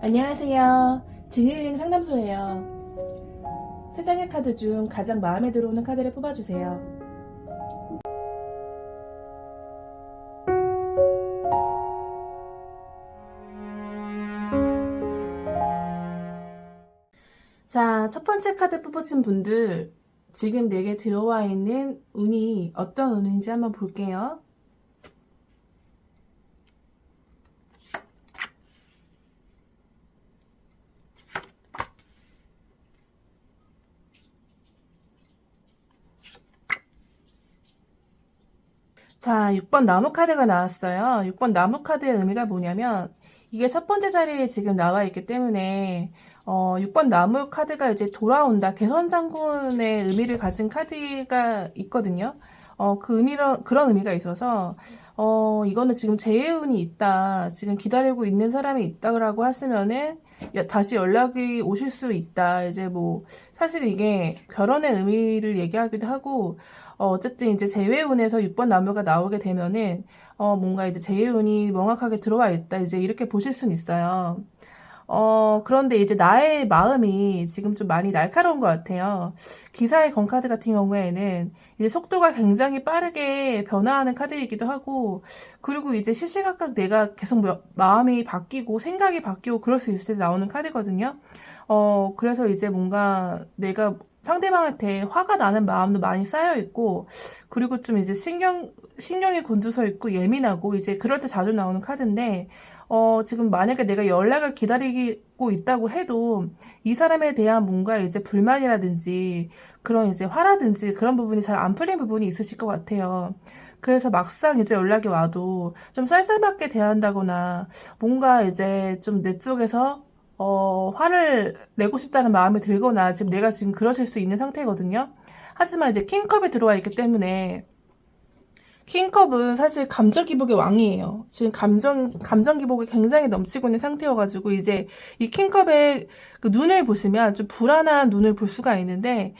안녕하세요. 진일링 상담소예요. 세 장의 카드 중 가장 마음에 들어오는 카드를 뽑아주세요. 자, 첫 번째 카드 뽑으신 분들, 지금 내게 들어와 있는 운이 어떤 운인지 한번 볼게요. 자, 6번 나무 카드가 나왔어요. 6번 나무 카드의 의미가 뭐냐면, 이게 첫 번째 자리에 지금 나와 있기 때문에, 6번 나무 카드가 이제 돌아온다. 개선장군의 의미를 가진 카드가 있거든요. 그런 의미가 있어서, 이거는 지금 재해운이 있다. 지금 기다리고 있는 사람이 있다고 하시면은, 다시 연락이 오실 수 있다. 이제 뭐, 사실 이게 결혼의 의미를 얘기하기도 하고, 어쨌든 이제 재회운에서 6번 나무가 나오게 되면은, 뭔가 이제 재회운이 명확하게 들어와 있다. 이제 이렇게 보실 수는 있어요. 그런데 이제 나의 마음이 지금 좀 많이 날카로운 것 같아요. 기사의 건카드 같은 경우에는 이제 속도가 굉장히 빠르게 변화하는 카드이기도 하고, 그리고 이제 시시각각 내가 계속 마음이 바뀌고 생각이 바뀌고 그럴 수 있을 때 나오는 카드거든요. 그래서 이제 뭔가 내가 상대방한테 화가 나는 마음도 많이 쌓여 있고, 그리고 좀 이제 신경이 곤두서 있고 예민하고 이제 그럴 때 자주 나오는 카드인데, 지금 만약에 내가 연락을 기다리고 있다고 해도 이 사람에 대한 뭔가 이제 불만이라든지 그런 이제 화라든지 그런 부분이 잘 안 풀린 부분이 있으실 것 같아요. 그래서 막상 이제 연락이 와도 좀 쌀쌀맞게 대한다거나 뭔가 이제 좀 내 쪽에서 화를 내고 싶다는 마음이 들거나 지금 내가 지금 그러실 수 있는 상태거든요. 하지만 이제 킹컵에 들어와 있기 때문에 킹컵은 사실 감정 기복의 왕이에요. 지금 감정 기복이 굉장히 넘치고 있는 상태여가지고, 이제 이 킹컵의 그 눈을 보시면 좀 불안한 눈을 볼 수가 있는데,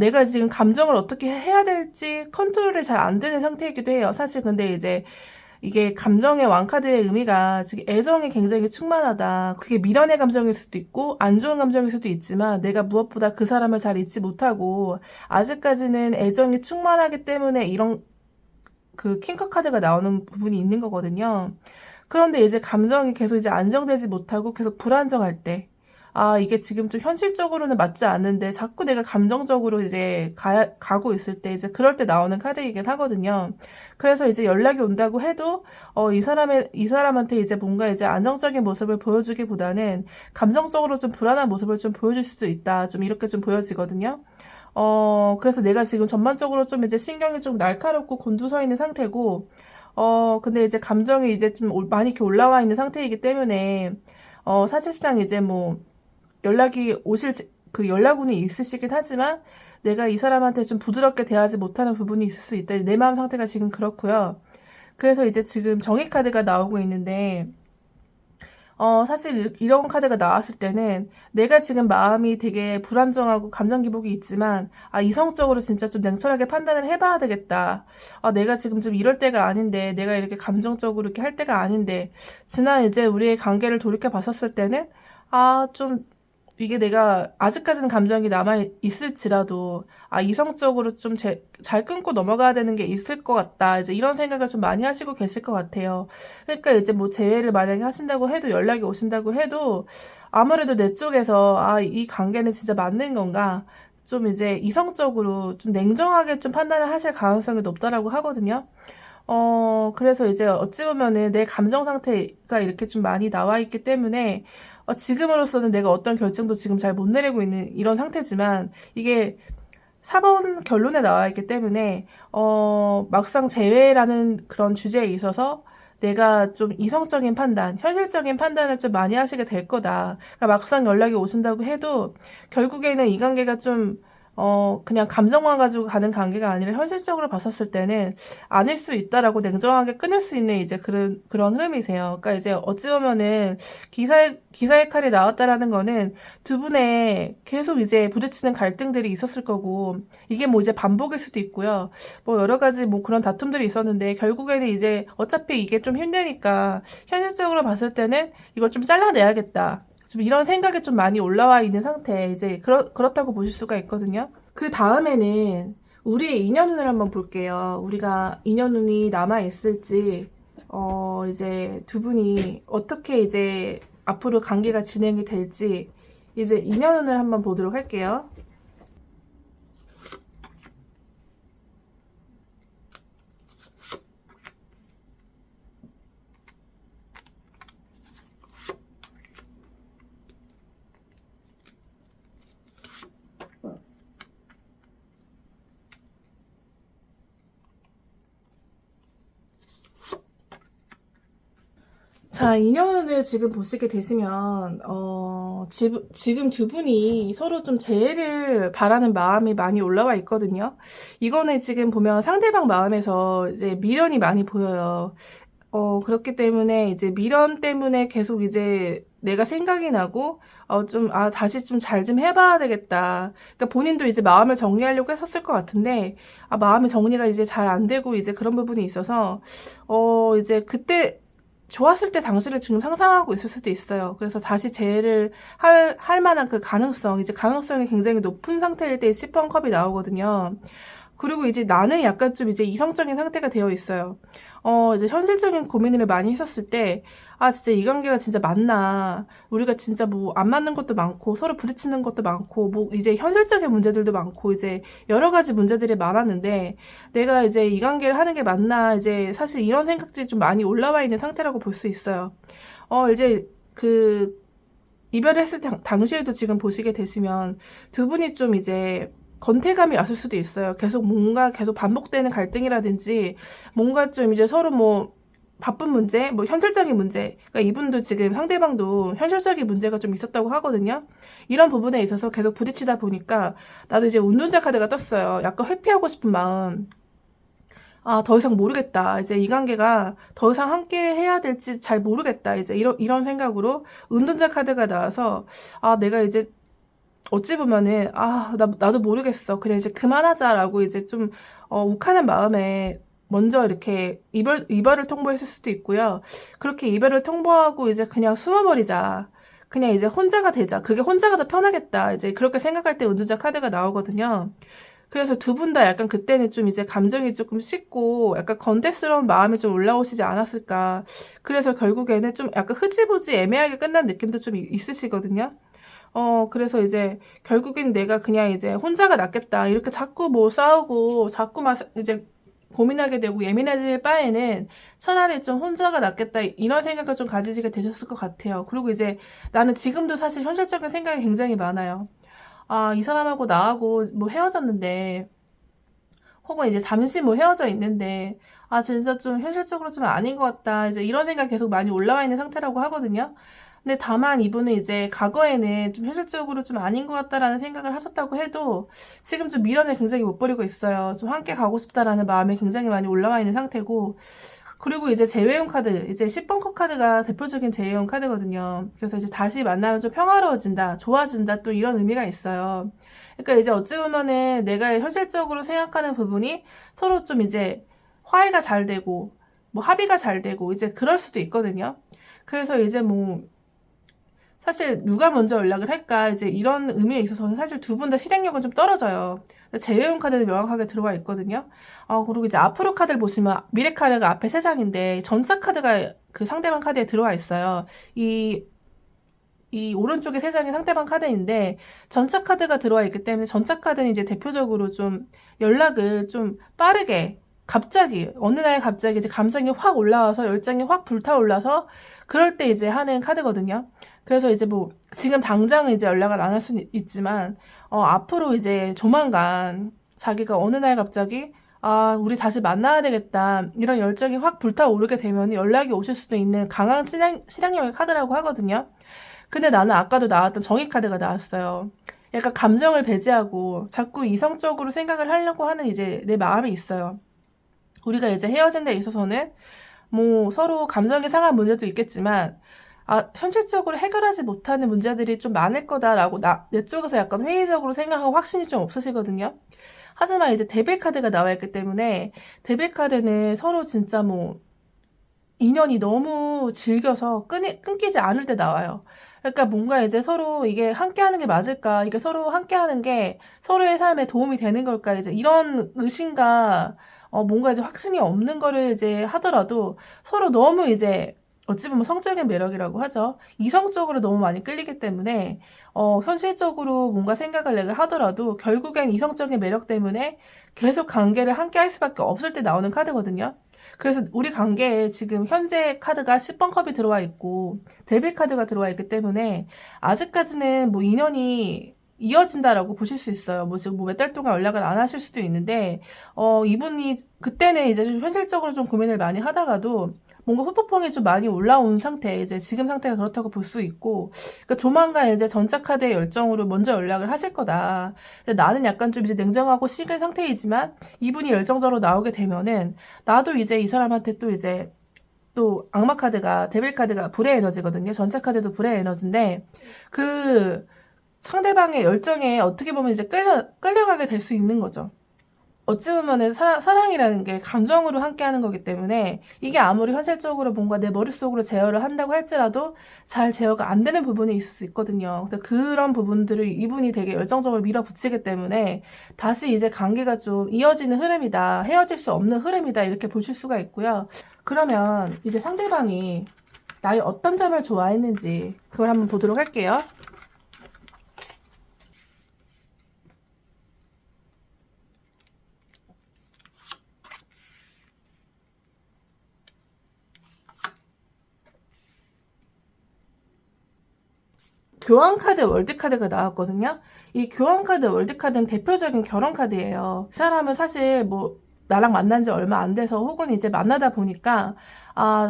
내가 지금 감정을 어떻게 해야 될지 컨트롤이 잘 안 되는 상태이기도 해요. 사실 근데 이제 이게 감정의 왕카드의 의미가 지금 애정이 굉장히 충만하다. 그게 미련의 감정일 수도 있고, 안 좋은 감정일 수도 있지만, 내가 무엇보다 그 사람을 잘 잊지 못하고, 아직까지는 애정이 충만하기 때문에 이런 그 킹커 카드가 나오는 부분이 있는 거거든요. 그런데 이제 감정이 계속 이제 안정되지 못하고 계속 불안정할 때, 아, 이게 지금 좀 현실적으로는 맞지 않는데 자꾸 내가 감정적으로 이제 가고 있을 때 이제 그럴 때 나오는 카드이긴 하거든요. 그래서 이제 연락이 온다고 해도, 이 사람한테 이제 뭔가 이제 안정적인 모습을 보여주기보다는 감정적으로 좀 불안한 모습을 좀 보여줄 수도 있다. 좀 이렇게 좀 보여지거든요. 그래서 내가 지금 전반적으로 좀 이제 신경이 좀 날카롭고 곤두서 있는 상태고, 근데 이제 감정이 이제 좀 많이 이렇게 올라와 있는 상태이기 때문에, 사실상 이제 뭐, 그 연락운이 있으시긴 하지만, 내가 이 사람한테 좀 부드럽게 대하지 못하는 부분이 있을 수 있다. 내 마음 상태가 지금 그렇고요. 그래서 이제 지금 정의 카드가 나오고 있는데, 사실 이런 카드가 나왔을 때는 내가 지금 마음이 되게 불안정하고 감정 기복이 있지만, 아, 이성적으로 진짜 좀 냉철하게 판단을 해봐야 되겠다. 아, 내가 지금 좀 이럴 때가 아닌데, 내가 이렇게 감정적으로 이렇게 할 때가 아닌데, 지난 이제 우리의 관계를 돌이켜 봤었을 때는, 아, 좀 이게 내가 아직까지는 감정이 남아 있을지라도 이성적으로 좀 잘 끊고 넘어가야 되는 게 있을 것 같다. 이제 이런 생각을 좀 많이 하시고 계실 것 같아요. 그러니까 이제 뭐 재회를 만약에 하신다고 해도 연락이 오신다고 해도 아무래도 내 쪽에서 이 관계는 진짜 맞는 건가? 좀 이제 이성적으로 좀 냉정하게 좀 판단을 하실 가능성이 높다라고 하거든요. 그래서 이제 어찌 보면은 내 감정 상태가 이렇게 좀 많이 나와 있기 때문에, 지금으로서는 내가 어떤 결정도 지금 잘 못 내리고 있는 이런 상태지만, 이게 4번 결론에 나와 있기 때문에, 막상 재회라는 그런 주제에 있어서 내가 좀 이성적인 판단, 현실적인 판단을 좀 많이 하시게 될 거다. 그러니까 막상 연락이 오신다고 해도, 결국에는 이 관계가 좀 그냥 감정만 가지고 가는 관계가 아니라 현실적으로 봤었을 때는 아닐 수 있다라고 냉정하게 끊을 수 있는 이제 그런 흐름이세요. 그러니까 이제 어찌 보면은 기사의 칼이 나왔다라는 거는 두 분의 계속 이제 부딪히는 갈등들이 있었을 거고, 이게 뭐 이제 반복일 수도 있고요. 뭐 여러 가지 뭐 그런 다툼들이 있었는데, 결국에는 이제 어차피 이게 좀 힘드니까 현실적으로 봤을 때는 이걸 좀 잘라내야겠다. 좀 이런 생각이 좀 많이 올라와 있는 상태. 이제 그렇다고 보실 수가 있거든요. 그 다음에는 우리의 인연운을 한번 볼게요. 우리가 인연운이 남아 있을지, 이제 두 분이 어떻게 이제 앞으로 관계가 진행이 될지, 이제 인연운을 한번 보도록 할게요. 자, 인연을 지금 보시게 되시면, 지금 두 분이 서로 좀 재회를 바라는 마음이 많이 올라와 있거든요. 이거는 지금 보면 상대방 마음에서 이제 미련이 많이 보여요. 그렇기 때문에 이제 미련 때문에 계속 이제 내가 생각이 나고, 다시 좀 잘 좀 해봐야 되겠다. 그러니까 본인도 이제 마음을 정리하려고 했었을 것 같은데, 마음의 정리가 이제 잘 안 되고 이제 그런 부분이 있어서, 이제 그때, 좋았을 때 당시를 지금 상상하고 있을 수도 있어요. 그래서 다시 재회를 할 만한 그 가능성, 이제 가능성이 굉장히 높은 상태일 때 10번 컵이 나오거든요. 그리고 이제 나는 약간 좀 이제 이성적인 상태가 되어 있어요. 이제 현실적인 고민을 많이 했었을 때, 진짜 이 관계가 진짜 맞나. 우리가 진짜 뭐 안 맞는 것도 많고, 서로 부딪히는 것도 많고, 뭐 이제 현실적인 문제들도 많고, 이제 여러 가지 문제들이 많았는데, 내가 이제 이 관계를 하는 게 맞나, 이제 사실 이런 생각들이 좀 많이 올라와 있는 상태라고 볼 수 있어요. 이제 그, 이별을 했을 당시에도 지금 보시게 되시면, 두 분이 좀 이제, 건태감이 왔을 수도 있어요. 계속 반복되는 갈등이라든지, 뭔가 좀 이제 서로 뭐, 바쁜 문제, 뭐 현실적인 문제, 그러니까 이분도 지금 상대방도 현실적인 문제가 좀 있었다고 하거든요. 이런 부분에 있어서 계속 부딪히다 보니까 나도 이제 운동자 카드가 떴어요. 약간 회피하고 싶은 마음. 더 이상 모르겠다. 이제 이 관계가 더 이상 함께 해야 될지 잘 모르겠다. 이제 이런 생각으로 운동자 카드가 나와서 내가 이제 어찌 보면은 나도 모르겠어. 그래 이제 그만하자라고 이제 좀 욱하는 마음에 먼저 이렇게 이별을 통보했을 수도 있고요. 그렇게 이별을 통보하고 이제 그냥 숨어버리자. 그냥 이제 혼자가 되자. 그게 혼자가 더 편하겠다. 이제 그렇게 생각할 때 운전자 카드가 나오거든요. 그래서 두 분 다 약간 그때는 좀 이제 감정이 조금 식고 약간 건대스러운 마음이 좀 올라오시지 않았을까. 그래서 결국에는 좀 약간 흐지부지 애매하게 끝난 느낌도 좀 있으시거든요. 그래서 이제 결국엔 내가 그냥 이제 혼자가 낫겠다. 이렇게 자꾸 뭐 싸우고 자꾸 막 이제 고민하게 되고 예민해질 바에는 차라리 좀 혼자가 낫겠다. 이런 생각을 좀 가지시게 되셨을 것 같아요. 그리고 이제 나는 지금도 사실 현실적인 생각이 굉장히 많아요. 이 사람하고 나하고 뭐 헤어졌는데, 혹은 이제 잠시 뭐 헤어져 있는데, 진짜 좀 현실적으로 좀 아닌 것 같다. 이제 이런 생각이 계속 많이 올라와 있는 상태라고 하거든요. 근데 다만 이분은 이제 과거에는 좀 현실적으로 좀 아닌 것 같다라는 생각을 하셨다고 해도 지금 좀 미련을 굉장히 못 버리고 있어요. 좀 함께 가고 싶다라는 마음이 굉장히 많이 올라와 있는 상태고, 그리고 이제 재회용 카드, 이제 10번 컷 카드가 대표적인 재회용 카드거든요. 그래서 이제 다시 만나면 좀 평화로워진다, 좋아진다, 또 이런 의미가 있어요. 그러니까 이제 어찌 보면은 내가 현실적으로 생각하는 부분이 서로 좀 이제 화해가 잘 되고, 뭐 합의가 잘 되고, 이제 그럴 수도 있거든요. 그래서 이제 뭐, 사실 누가 먼저 연락을 할까, 이제 이런 의미에 있어서는 사실 두 분 다 실행력은 좀 떨어져요. 제외용 카드는 명확하게 들어와 있거든요. 그리고 이제 앞으로 카드를 보시면 미래 카드가 앞에 세 장인데 전차 카드가 그 상대방 카드에 들어와 있어요. 이 오른쪽에 세 장이 상대방 카드인데 전차 카드가 들어와 있기 때문에 전차 카드는 이제 대표적으로 좀 연락을 좀 빠르게 갑자기 어느 날 갑자기 이제 감정이 확 올라와서 열정이 확 불타올라서 그럴 때 이제 하는 카드거든요. 그래서 이제 뭐 지금 당장은 이제 연락을 안 할 수는 있지만 앞으로 이제 조만간 자기가 어느 날 갑자기 우리 다시 만나야 되겠다. 이런 열정이 확 불타오르게 되면 연락이 오실 수도 있는 강한 실행력의 카드라고 하거든요. 근데 나는 아까도 나왔던 정의 카드가 나왔어요. 약간 감정을 배제하고 자꾸 이성적으로 생각을 하려고 하는 이제 내 마음이 있어요. 우리가 이제 헤어진 데 있어서는 뭐 서로 감정이 상한 문제도 있겠지만 현실적으로 해결하지 못하는 문제들이 좀 많을 거다라고 내 쪽에서 약간 회의적으로 생각하고 확신이 좀 없으시거든요. 하지만 이제 데빌 카드가 나와 있기 때문에 데빌 카드는 서로 진짜 뭐 인연이 너무 질겨서 끊기지 않을 때 나와요. 그러니까 뭔가 이제 서로 이게 함께 하는 게 맞을까? 이게 서로 함께 하는 게 서로의 삶에 도움이 되는 걸까? 이제 이런 의심과 뭔가 이제 확신이 없는 거를 이제 하더라도 서로 너무 이제 어찌 보면 성적인 매력이라고 하죠. 이성적으로 너무 많이 끌리기 때문에 현실적으로 뭔가 생각을 내가 하더라도 결국엔 이성적인 매력 때문에 계속 관계를 함께 할 수밖에 없을 때 나오는 카드거든요. 그래서 우리 관계에 지금 현재 카드가 10번 컵이 들어와 있고 데빌 카드가 들어와 있기 때문에 아직까지는 뭐 인연이 이어진다라고 보실 수 있어요. 뭐 지금 뭐 몇 달 동안 연락을 안 하실 수도 있는데, 이분이 그때는 이제 좀 현실적으로 좀 고민을 많이 하다가도 뭔가 후폭풍이 좀 많이 올라온 상태, 이제 지금 상태가 그렇다고 볼 수 있고, 그러니까 조만간 이제 전자 카드의 열정으로 먼저 연락을 하실 거다. 근데 나는 약간 좀 이제 냉정하고 식은 상태이지만 이분이 열정적으로 나오게 되면은 나도 이제 이 사람한테 또 이제 또 악마 카드가 데빌 카드가 불의 에너지거든요. 전차 카드도 불의 에너지인데 그 상대방의 열정에 어떻게 보면 이제 끌려가게 될 수 있는 거죠. 어찌 보면은 사랑이라는 게 감정으로 함께 하는 거기 때문에 이게 아무리 현실적으로 뭔가 내 머릿속으로 제어를 한다고 할지라도 잘 제어가 안 되는 부분이 있을 수 있거든요. 그래서 그런 부분들을 이분이 되게 열정적으로 밀어붙이기 때문에 다시 이제 관계가 좀 이어지는 흐름이다, 헤어질 수 없는 흐름이다 이렇게 보실 수가 있고요. 그러면 이제 상대방이 나의 어떤 점을 좋아했는지 그걸 한번 보도록 할게요. 교환카드 월드카드가 나왔거든요. 이 교환카드 월드카드는 대표적인 결혼카드예요. 이 사람은 사실 뭐 나랑 만난 지 얼마 안 돼서 혹은 이제 만나다 보니까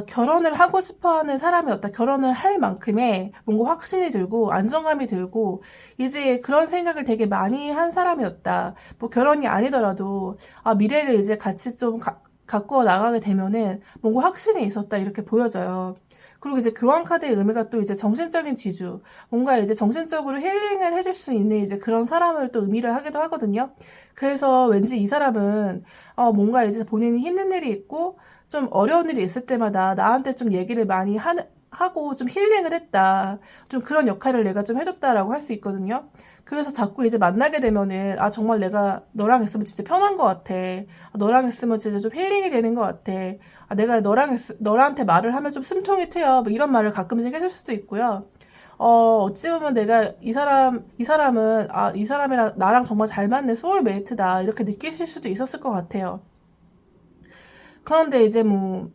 결혼을 하고 싶어 하는 사람이었다. 결혼을 할 만큼의 뭔가 확신이 들고 안정감이 들고 이제 그런 생각을 되게 많이 한 사람이었다. 뭐 결혼이 아니더라도 미래를 이제 같이 좀 가꾸어 나가게 되면은 뭔가 확신이 있었다. 이렇게 보여져요. 그리고 이제 교환 카드의 의미가 또 이제 정신적인 지주, 뭔가 이제 정신적으로 힐링을 해줄 수 있는 이제 그런 사람을 또 의미를 하기도 하거든요. 그래서 왠지 이 사람은 뭔가 이제 본인이 힘든 일이 있고 좀 어려운 일이 있을 때마다 나한테 좀 얘기를 많이 하고 좀 힐링을 했다. 좀 그런 역할을 내가 좀 해줬다라고 할 수 있거든요. 그래서 자꾸 이제 만나게 되면은 정말 내가 너랑 있으면 진짜 편한 것 같아. 너랑 있으면 진짜 좀 힐링이 되는 것 같아. 내가 너한테 말을 하면 좀 숨통이 트여. 뭐 이런 말을 가끔씩 해줄 수도 있고요. 어찌 보면 내가 이 사람은 이 사람이랑 나랑 정말 잘 맞는 소울메이트다. 이렇게 느끼실 수도 있었을 것 같아요. 그런데 이제 뭐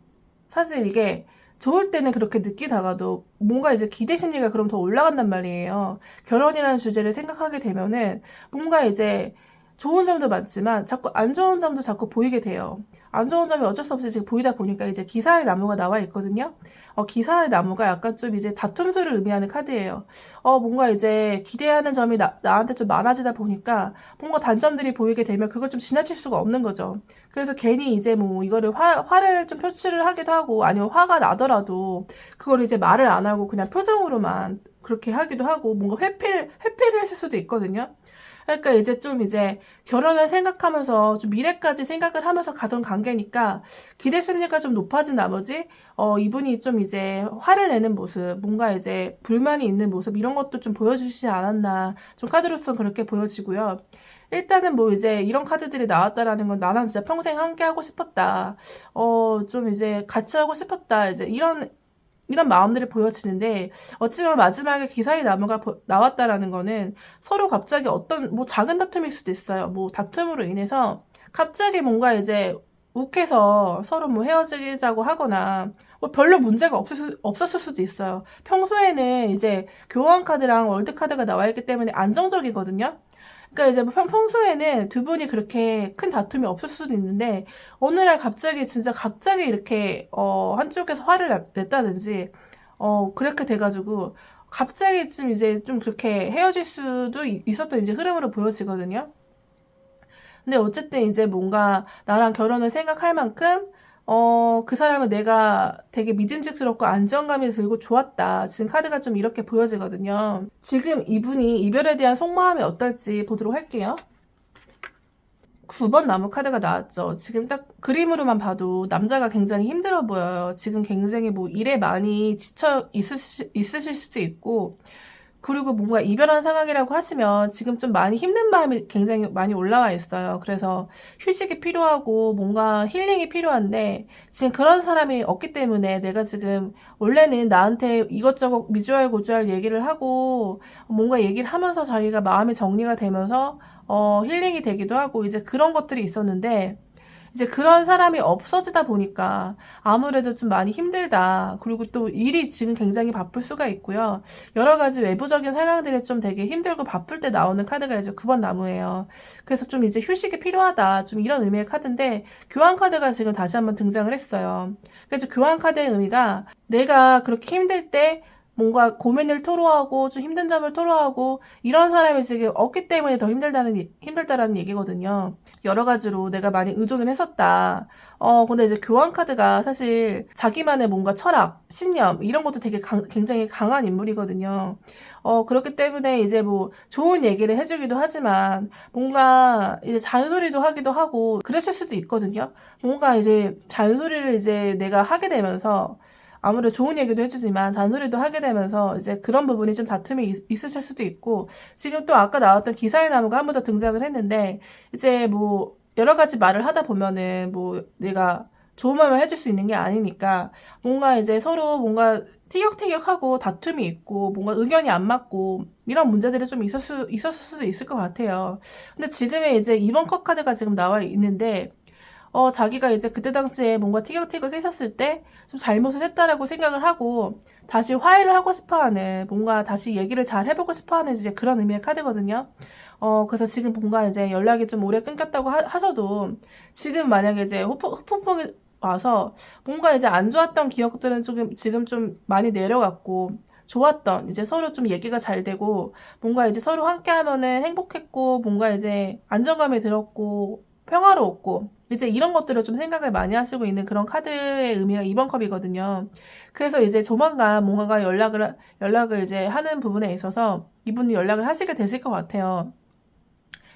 사실 이게 좋을 때는 그렇게 느끼다가도 뭔가 이제 기대 심리가 그럼 더 올라간단 말이에요. 결혼이라는 주제를 생각하게 되면은 뭔가 이제 좋은 점도 많지만 자꾸 안 좋은 점도 자꾸 보이게 돼요. 안 좋은 점이 어쩔 수 없이 지금 보이다 보니까 이제 기사의 나무가 나와 있거든요. 기사의 나무가 약간 좀 이제 다툼수를 의미하는 카드예요. 뭔가 이제 기대하는 점이 나한테 좀 많아지다 보니까 뭔가 단점들이 보이게 되면 그걸 좀 지나칠 수가 없는 거죠. 그래서 괜히 이제 뭐 이거를 화를 좀 표출을 하기도 하고 아니면 화가 나더라도 그걸 이제 말을 안 하고 그냥 표정으로만 그렇게 하기도 하고 뭔가 회피를 했을 수도 있거든요. 그러니까 이제 좀 이제 결혼을 생각하면서 좀 미래까지 생각을 하면서 가던 관계니까 기대 심리가 좀 높아진 나머지 이분이 좀 이제 화를 내는 모습, 뭔가 이제 불만이 있는 모습 이런 것도 좀 보여주시지 않았나 좀 카드로서 그렇게 보여지고요. 일단은 뭐 이제 이런 카드들이 나왔다라는 건 나랑 진짜 평생 함께 하고 싶었다. 좀 이제 같이 하고 싶었다. 이제 이런 마음들이 보여지는데 어찌 보면 마지막에 기사의 나무가 나왔다라는 거는 서로 갑자기 어떤 뭐 작은 다툼일 수도 있어요. 뭐 다툼으로 인해서 갑자기 뭔가 이제 욱해서 서로 뭐 헤어지자고 하거나 뭐 별로 문제가 없었을 수도 있어요. 평소에는 이제 교환 카드랑 월드 카드가 나와 있기 때문에 안정적이거든요. 그러니까 이제 뭐 평소에는 두 분이 그렇게 큰 다툼이 없을 수도 있는데 어느 날 갑자기 진짜 갑자기 이렇게 한쪽에서 화를 냈다든지 그렇게 돼가지고 갑자기 좀 이제 좀 그렇게 헤어질 수도 있었던 이제 흐름으로 보여지거든요. 근데 어쨌든 이제 뭔가 나랑 결혼을 생각할 만큼 그 사람은 내가 되게 믿음직스럽고 안정감이 들고 좋았다. 지금 카드가 좀 이렇게 보여지거든요. 지금 이분이 이별에 대한 속마음이 어떨지 보도록 할게요. 9번 나무 카드가 나왔죠. 지금 딱 그림으로만 봐도 남자가 굉장히 힘들어 보여요. 지금 굉장히 뭐 일에 많이 지쳐 있으실 수도 있고, 그리고 뭔가 이별한 상황이라고 하시면 지금 좀 많이 힘든 마음이 굉장히 많이 올라와 있어요. 그래서 휴식이 필요하고 뭔가 힐링이 필요한데 지금 그런 사람이 없기 때문에 내가 지금 원래는 나한테 이것저것 미주알 고주알 얘기를 하고 뭔가 얘기를 하면서 자기가 마음이 정리가 되면서 힐링이 되기도 하고 이제 그런 것들이 있었는데 이제 그런 사람이 없어지다 보니까 아무래도 좀 많이 힘들다. 그리고 또 일이 지금 굉장히 바쁠 수가 있고요. 여러 가지 외부적인 상황들이 좀 되게 힘들고 바쁠 때 나오는 카드가 이제 9번 나무예요. 그래서 좀 이제 휴식이 필요하다. 좀 이런 의미의 카드인데 교환 카드가 지금 다시 한번 등장을 했어요. 그래서 교환 카드의 의미가 내가 그렇게 힘들 때 뭔가 고민을 토로하고 좀 힘든 점을 토로하고 이런 사람이 지금 없기 때문에 더 힘들다라는 얘기거든요. 여러 가지로 내가 많이 의존을 했었다. 근데 이제 교환 카드가 사실 자기만의 뭔가 철학, 신념 이런 것도 되게 굉장히 강한 인물이거든요. 그렇기 때문에 이제 뭐 좋은 얘기를 해주기도 하지만 뭔가 이제 잔소리도 하기도 하고 그랬을 수도 있거든요. 뭔가 이제 잔소리를 이제 내가 하게 되면서 아무래도 좋은 얘기도 해주지만 잔소리도 하게 되면서 이제 그런 부분이 좀 다툼이 있으실 수도 있고 지금 또 아까 나왔던 기사의 나무가 한 번 더 등장을 했는데 이제 뭐 여러 가지 말을 하다 보면은 뭐 내가 좋은 말만 해줄 수 있는 게 아니니까 뭔가 이제 서로 뭔가 티격태격하고 다툼이 있고 뭔가 의견이 안 맞고 이런 문제들이 좀 있었을 수도 있을 것 같아요. 근데 지금의 이제 2번 컷 카드가 지금 나와 있는데 자기가 이제 그때 당시에 뭔가 티격태격 했었을 때 좀 잘못을 했다라고 생각을 하고 다시 화해를 하고 싶어 하는 뭔가 다시 얘기를 잘 해보고 싶어 하는 이제 그런 의미의 카드거든요. 그래서 지금 뭔가 이제 연락이 좀 오래 끊겼다고 하셔도 지금 만약에 이제 후폭풍이 와서 뭔가 이제 안 좋았던 기억들은 조금 지금 좀 많이 내려갔고 좋았던 이제 서로 좀 얘기가 잘 되고 뭔가 이제 서로 함께 하면은 행복했고 뭔가 이제 안정감이 들었고 평화로웠고 이제 이런 것들을 좀 생각을 많이 하시고 있는 그런 카드의 의미가 2번 컵이거든요. 그래서 이제 조만간 뭔가가 연락을 이제 하는 부분에 있어서 이분이 연락을 하시게 되실 것 같아요.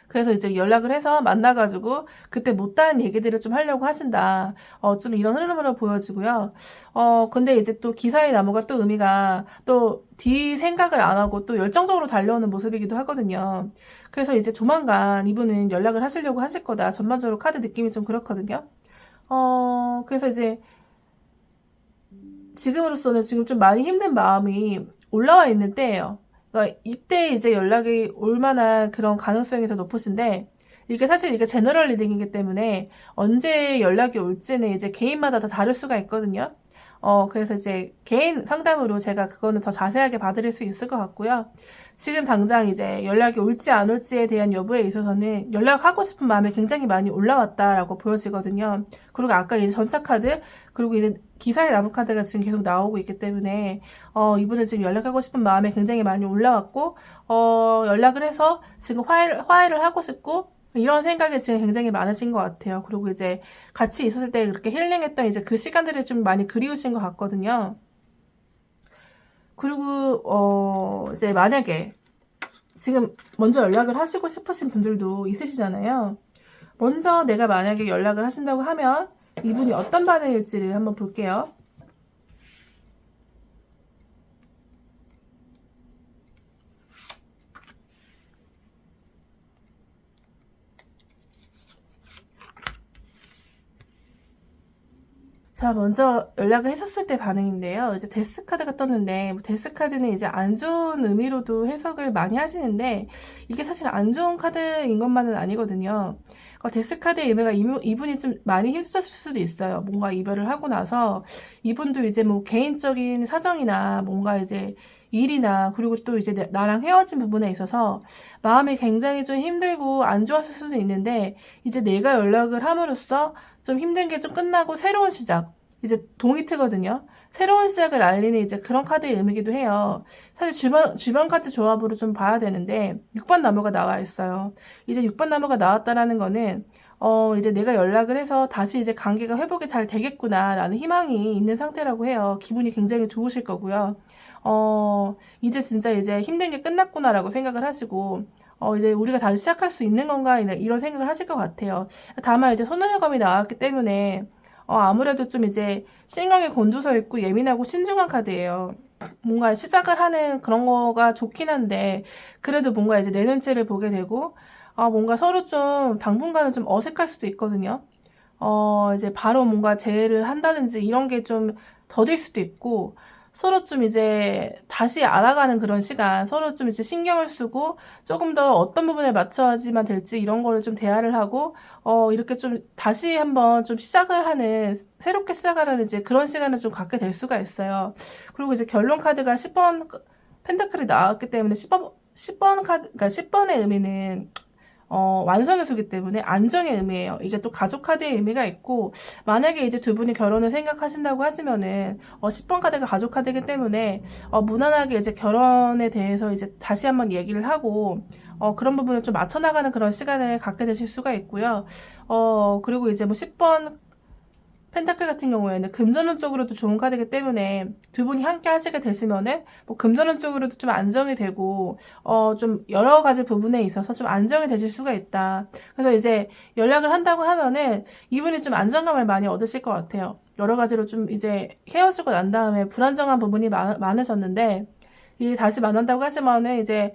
그래서 이제 연락을 해서 만나가지고 그때 못다한 얘기들을 좀 하려고 하신다. 좀 이런 흐름으로 보여지고요. 근데 이제 또 기사의 나무가 또 의미가 또 뒤 생각을 안 하고 또 열정적으로 달려오는 모습이기도 하거든요. 그래서 이제 조만간 이분은 연락을 하시려고 하실 거다. 전반적으로 카드 느낌이 좀 그렇거든요. 그래서 이제 지금으로서는 지금 좀 많이 힘든 마음이 올라와 있는 때예요. 그러니까 이때 이제 연락이 올 만한 그런 가능성이 더 높으신데 이게 사실 이게 제너럴 리딩이기 때문에 언제 연락이 올지는 이제 개인마다 다 다를 수가 있거든요. 그래서 이제 개인 상담으로 제가 그거는 더 자세하게 봐드릴 수 있을 것 같고요. 지금 당장 이제 연락이 올지 안 올지에 대한 여부에 있어서는 연락하고 싶은 마음이 굉장히 많이 올라왔다라고 보여지거든요. 그리고 아까 이제 전차 카드, 그리고 이제 기사의 나무 카드가 지금 계속 나오고 있기 때문에, 이분은 지금 연락하고 싶은 마음이 굉장히 많이 올라왔고, 연락을 해서 지금 화해를 하고 싶고, 이런 생각이 지금 굉장히 많으신 것 같아요. 그리고 이제 같이 있었을 때 그렇게 힐링했던 이제 그 시간들이 좀 많이 그리우신 것 같거든요. 그리고 이제 만약에 지금 먼저 연락을 하시고 싶으신 분들도 있으시잖아요. 먼저 내가 만약에 연락을 하신다고 하면 이분이 어떤 반응일지를 한번 볼게요. 자, 먼저 연락을 했었을 때 반응인데요. 이제 데스 카드가 떴는데, 뭐 데스 카드는 이제 안 좋은 의미로도 해석을 많이 하시는데, 이게 사실 안 좋은 카드인 것만은 아니거든요. 데스 카드의 의미가 이분이 좀 많이 힘쓰셨을 수도 있어요. 뭔가 이별을 하고 나서, 이분도 이제 뭐 개인적인 사정이나 뭔가 이제 일이나, 그리고 또 이제 나랑 헤어진 부분에 있어서 마음이 굉장히 좀 힘들고 안 좋았을 수도 있는데, 이제 내가 연락을 함으로써 좀 힘든 게 좀 끝나고 새로운 시작. 이제 동이 트거든요. 새로운 시작을 알리는 이제 그런 카드의 의미기도 해요. 사실 주변 카드 조합으로 좀 봐야 되는데, 6번 나무가 나와 있어요. 이제 6번 나무가 나왔다라는 거는, 이제 내가 연락을 해서 다시 이제 관계가 회복이 잘 되겠구나라는 희망이 있는 상태라고 해요. 기분이 굉장히 좋으실 거고요. 이제 진짜 이제 힘든 게 끝났구나라고 생각을 하시고, 이제 우리가 다시 시작할 수 있는 건가 이런 생각을 하실 것 같아요. 다만 이제 손해의 검이 나왔기 때문에 아무래도 좀 이제 신경이 곤두서 있고 예민하고 신중한 카드예요. 뭔가 시작을 하는 그런 거가 좋긴 한데 그래도 뭔가 이제 내 눈치를 보게 되고 뭔가 서로 좀 당분간은 좀 어색할 수도 있거든요. 이제 바로 뭔가 재회를 한다든지 이런 게 좀 더딜 수도 있고 서로 좀 이제 다시 알아가는 그런 시간, 서로 좀 이제 신경을 쓰고 조금 더 어떤 부분을 맞춰야지만 될지 이런 거를 좀 대화를 하고 이렇게 좀 다시 한번 좀 시작을 하는 새롭게 시작하는 이제 그런 시간을 좀 갖게 될 수가 있어요. 그리고 이제 결론 카드가 10번 펜타클이 나왔기 때문에 10번 카드, 그러니까 10번의 의미는 완성의 수기 때문에 안정의 의미예요. 이게 또 가족 카드의 의미가 있고, 만약에 이제 두 분이 결혼을 생각하신다고 하시면은, 10번 카드가 가족 카드이기 때문에, 무난하게 이제 결혼에 대해서 이제 다시 한번 얘기를 하고, 그런 부분을 좀 맞춰나가는 그런 시간을 갖게 되실 수가 있고요. 그리고 이제 뭐 10번 펜타클 같은 경우에는 금전운 쪽으로도 좋은 카드이기 때문에 두 분이 함께 하시게 되시면은 뭐 금전운 쪽으로도 좀 안정이 되고 좀 여러 가지 부분에 있어서 좀 안정이 되실 수가 있다. 그래서 이제 연락을 한다고 하면은 이분이 좀 안정감을 많이 얻으실 것 같아요. 여러 가지로 좀 이제 헤어지고 난 다음에 불안정한 부분이 많으셨는데 이 다시 만난다고 하지만은 이제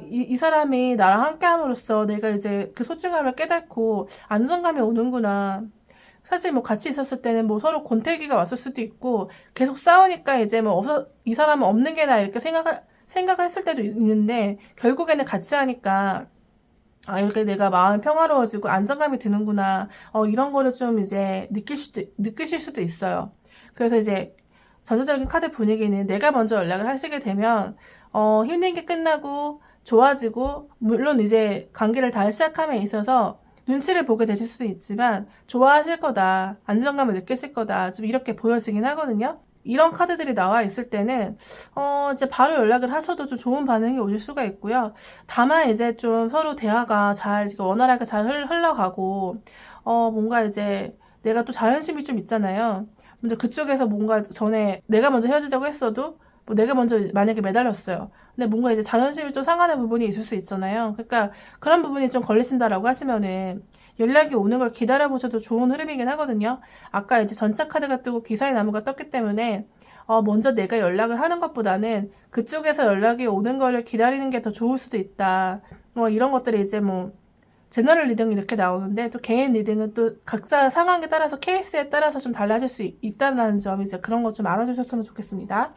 이 사람이 나랑 함께 함으로써 내가 이제 그 소중함을 깨닫고 안정감이 오는구나. 사실 뭐 같이 있었을 때는 뭐 서로 권태기가 왔을 수도 있고 계속 싸우니까 이제 뭐 이 사람은 없는 게 나 이렇게 생각을 했을 때도 있는데 결국에는 같이 하니까 이렇게 내가 마음이 평화로워지고 안정감이 드는구나. 이런 거를 좀 이제 느끼실 수도 있어요. 그래서 이제 전체적인 카드 분위기는 내가 먼저 연락을 하시게 되면 힘든 게 끝나고 좋아지고 물론 이제 관계를 다시 시작함에 있어서 눈치를 보게 되실 수도 있지만 좋아하실 거다, 안정감을 느끼실 거다 좀 이렇게 보여지긴 하거든요. 이런 카드들이 나와 있을 때는 이제 바로 연락을 하셔도 좀 좋은 반응이 오실 수가 있고요. 다만 이제 좀 서로 대화가 잘 원활하게 잘 흘러가고 뭔가 이제 내가 또 자존심이 좀 있잖아요. 먼저 그쪽에서 뭔가 전에 내가 먼저 헤어지자고 했어도 뭐 내가 먼저 만약에 매달렸어요. 근데 뭔가 이제 자존심이 좀 상하는 부분이 있을 수 있잖아요. 그러니까 그런 부분이 좀 걸리신다라고 하시면은 연락이 오는 걸 기다려보셔도 좋은 흐름이긴 하거든요. 아까 이제 전차 카드가 뜨고 기사의 나무가 떴기 때문에 먼저 내가 연락을 하는 것보다는 그쪽에서 연락이 오는 거를 기다리는 게 더 좋을 수도 있다. 이런 것들이 이제 뭐 제너럴 리딩 이렇게 나오는데 또 개인 리딩은 또 각자 상황에 따라서 케이스에 따라서 좀 달라질 수 있다는 점 이제 그런 거 좀 알아주셨으면 좋겠습니다.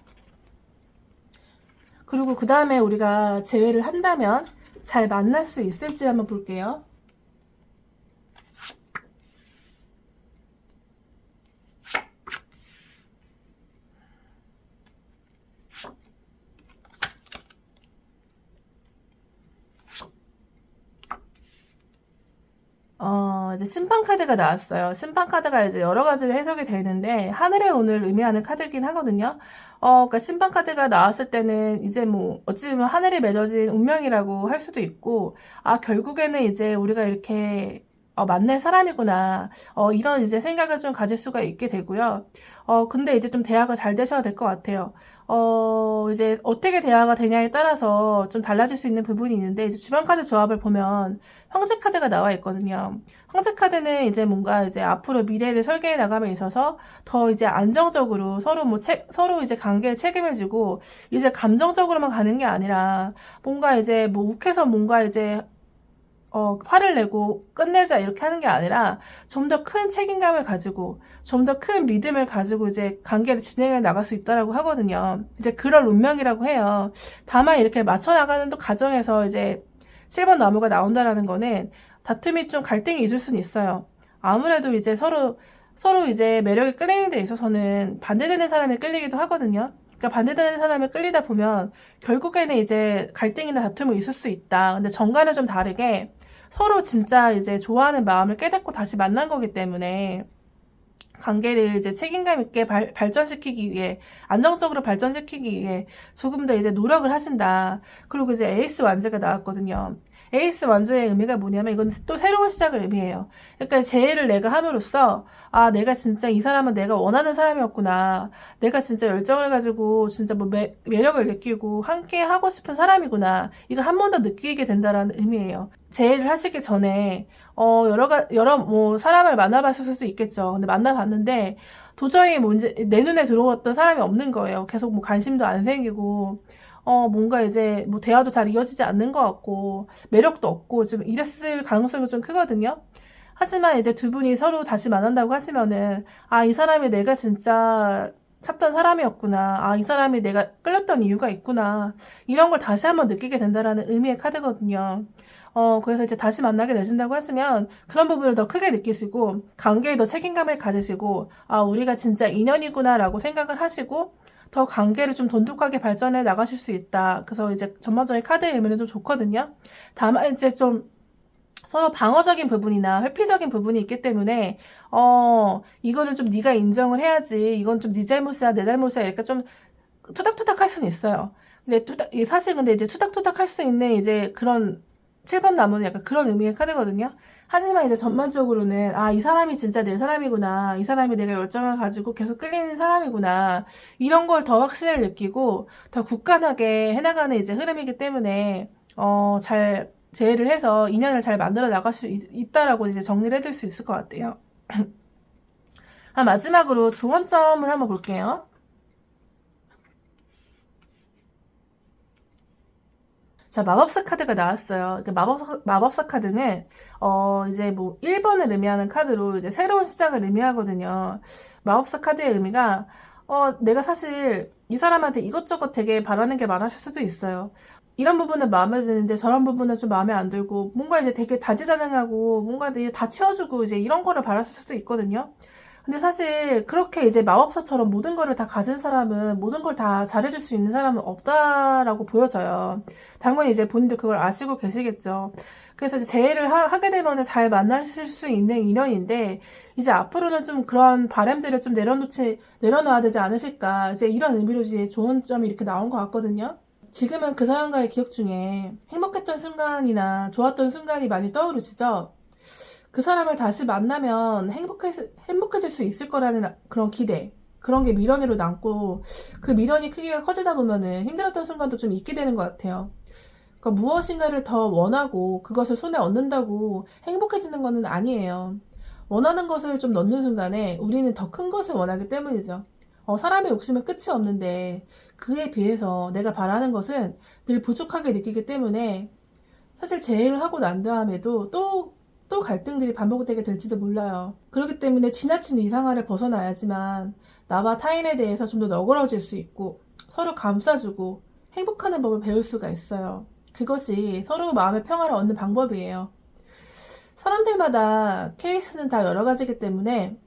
그리고 그 다음에 우리가 재회를 한다면 잘 만날 수 있을지 한번 볼게요. 이제 심판 카드가 나왔어요. 심판 카드가 이제 여러 가지로 해석이 되는데, 하늘의 운을 의미하는 카드긴 하거든요. 그러니까 심판 카드가 나왔을 때는 이제 뭐, 어찌 보면 하늘이 맺어진 운명이라고 할 수도 있고, 결국에는 이제 우리가 이렇게, 만날 사람이구나. 이런 이제 생각을 좀 가질 수가 있게 되고요. 근데 이제 좀 대화가 잘 되셔야 될 것 같아요. 이제 어떻게 대화가 되냐에 따라서 좀 달라질 수 있는 부분이 있는데, 이제 주변 카드 조합을 보면 황제 카드가 나와 있거든요. 황제 카드는 이제 뭔가 이제 앞으로 미래를 설계해 나감에 있어서 더 이제 안정적으로 서로 이제 관계에 책임을 지고 이제 감정적으로만 가는 게 아니라 뭔가 이제 뭐 욱해서 뭔가 이제 화를 내고 끝내자 이렇게 하는 게 아니라 좀 더 큰 책임감을 가지고 좀 더 큰 믿음을 가지고 이제 관계를 진행해 나갈 수 있다라고 하거든요. 이제 그럴 운명이라고 해요. 다만 이렇게 맞춰 나가는 또 과정에서 이제 7번 나무가 나온다라는 거는 다툼이 좀 갈등이 있을 수는 있어요. 아무래도 이제 서로 이제 매력이 끌리는 데 있어서는 반대되는 사람이 끌리기도 하거든요. 그러니까 반대되는 사람이 끌리다 보면 결국에는 이제 갈등이나 다툼이 있을 수 있다. 근데 정과는 좀 다르게 서로 진짜 이제 좋아하는 마음을 깨닫고 다시 만난 거기 때문에 관계를 이제 책임감 있게 발전시키기 위해, 안정적으로 발전시키기 위해 조금 더 이제 노력을 하신다. 그리고 이제 에이스 완제가 나왔거든요. 에이스 원저의 의미가 뭐냐면 이건 또 새로운 시작을 의미해요. 그러니까 재회를 내가 함으로써 아, 내가 진짜 이 사람은 내가 원하는 사람이었구나. 내가 진짜 열정을 가지고 진짜 뭐 매력을 느끼고 함께 하고 싶은 사람이구나. 이걸 한 번 더 느끼게 된다라는 의미예요. 재회를 하시기 전에 여러 뭐 사람을 만나봤을 수도 있겠죠. 근데 만나봤는데 도저히 뭔지 내 눈에 들어왔던 사람이 없는 거예요. 계속 뭐 관심도 안 생기고 뭔가 이제 뭐 대화도 잘 이어지지 않는 것 같고 매력도 없고 좀 이랬을 가능성이 좀 크거든요. 하지만 이제 두 분이 서로 다시 만난다고 하시면은 아, 이 사람이 내가 진짜 찾던 사람이었구나. 아, 이 사람이 내가 끌렸던 이유가 있구나. 이런 걸 다시 한번 느끼게 된다라는 의미의 카드거든요. 그래서 이제 다시 만나게 되신다고 하시면 그런 부분을 더 크게 느끼시고 관계에 더 책임감을 가지시고 아, 우리가 진짜 인연이구나라고 생각을 하시고 더 관계를 좀 돈독하게 발전해 나가실 수 있다. 그래서 이제 전반적인 카드의 의미는 좀 좋거든요. 다만 이제 좀 서로 방어적인 부분이나 회피적인 부분이 있기 때문에 이거는 좀 네가 인정을 해야지. 이건 좀 네 잘못이야, 내 잘못이야. 이렇게 좀 투닥투닥 할 수는 있어요. 근데 사실 근데 이제 투닥투닥 할 수 있는 이제 그런 7번 나무는 약간 그런 의미의 카드거든요. 하지만 이제 전반적으로는 아, 이 사람이 진짜 내 사람이구나. 이 사람이 내가 열정을 가지고 계속 끌리는 사람이구나. 이런 걸 더 확신을 느끼고 더 굳건하게 해나가는 이제 흐름이기 때문에 잘 재회를 해서 인연을 잘 만들어 나갈 수 있다라고 이제 정리를 해드릴 수 있을 것 같아요. 마지막으로 조언점을 한번 볼게요. 자, 마법사 카드가 나왔어요. 그러니까 마법사 카드는, 이제 뭐, 1번을 의미하는 카드로 이제 새로운 시작을 의미하거든요. 마법사 카드의 의미가, 내가 사실 이 사람한테 이것저것 되게 바라는 게 많았을 수도 있어요. 이런 부분은 마음에 드는데 저런 부분은 좀 마음에 안 들고, 뭔가 이제 되게 다재다능하고, 뭔가 이제 다 채워주고, 이제 이런 거를 바랐을 수도 있거든요. 근데 사실 그렇게 이제 마법사처럼 모든 거를 다 가진 사람은 모든 걸 다 잘해줄 수 있는 사람은 없다라고 보여져요. 당연히 이제 본인도 그걸 아시고 계시겠죠. 그래서 이제 재회를 하게 되면 잘 만나실 수 있는 인연인데 이제 앞으로는 좀 그런 바람들을 좀 내려놔야 되지 않으실까. 이제 이런 의미로 이제 좋은 점이 이렇게 나온 것 같거든요. 지금은 그 사람과의 기억 중에 행복했던 순간이나 좋았던 순간이 많이 떠오르시죠? 그 사람을 다시 만나면 행복해질 수 있을 거라는 그런 기대, 그런 게 미련으로 남고, 그 미련이 크기가 커지다 보면은 힘들었던 순간도 좀 있게 되는 것 같아요. 그러니까 무엇인가를 더 원하고, 그것을 손에 얻는다고 행복해지는 것은 아니에요. 원하는 것을 좀 넣는 순간에 우리는 더 큰 것을 원하기 때문이죠. 사람의 욕심은 끝이 없는데, 그에 비해서 내가 바라는 것은 늘 부족하게 느끼기 때문에, 사실 재회를 하고 난 다음에도 또 갈등들이 반복되게 될지도 몰라요. 그렇기 때문에 지나친 이상화를 벗어나야지만 나와 타인에 대해서 좀 더 너그러질 수 있고 서로 감싸주고 행복하는 법을 배울 수가 있어요. 그것이 서로 마음의 평화를 얻는 방법이에요. 사람들마다 케이스는 다 여러 가지이기 때문에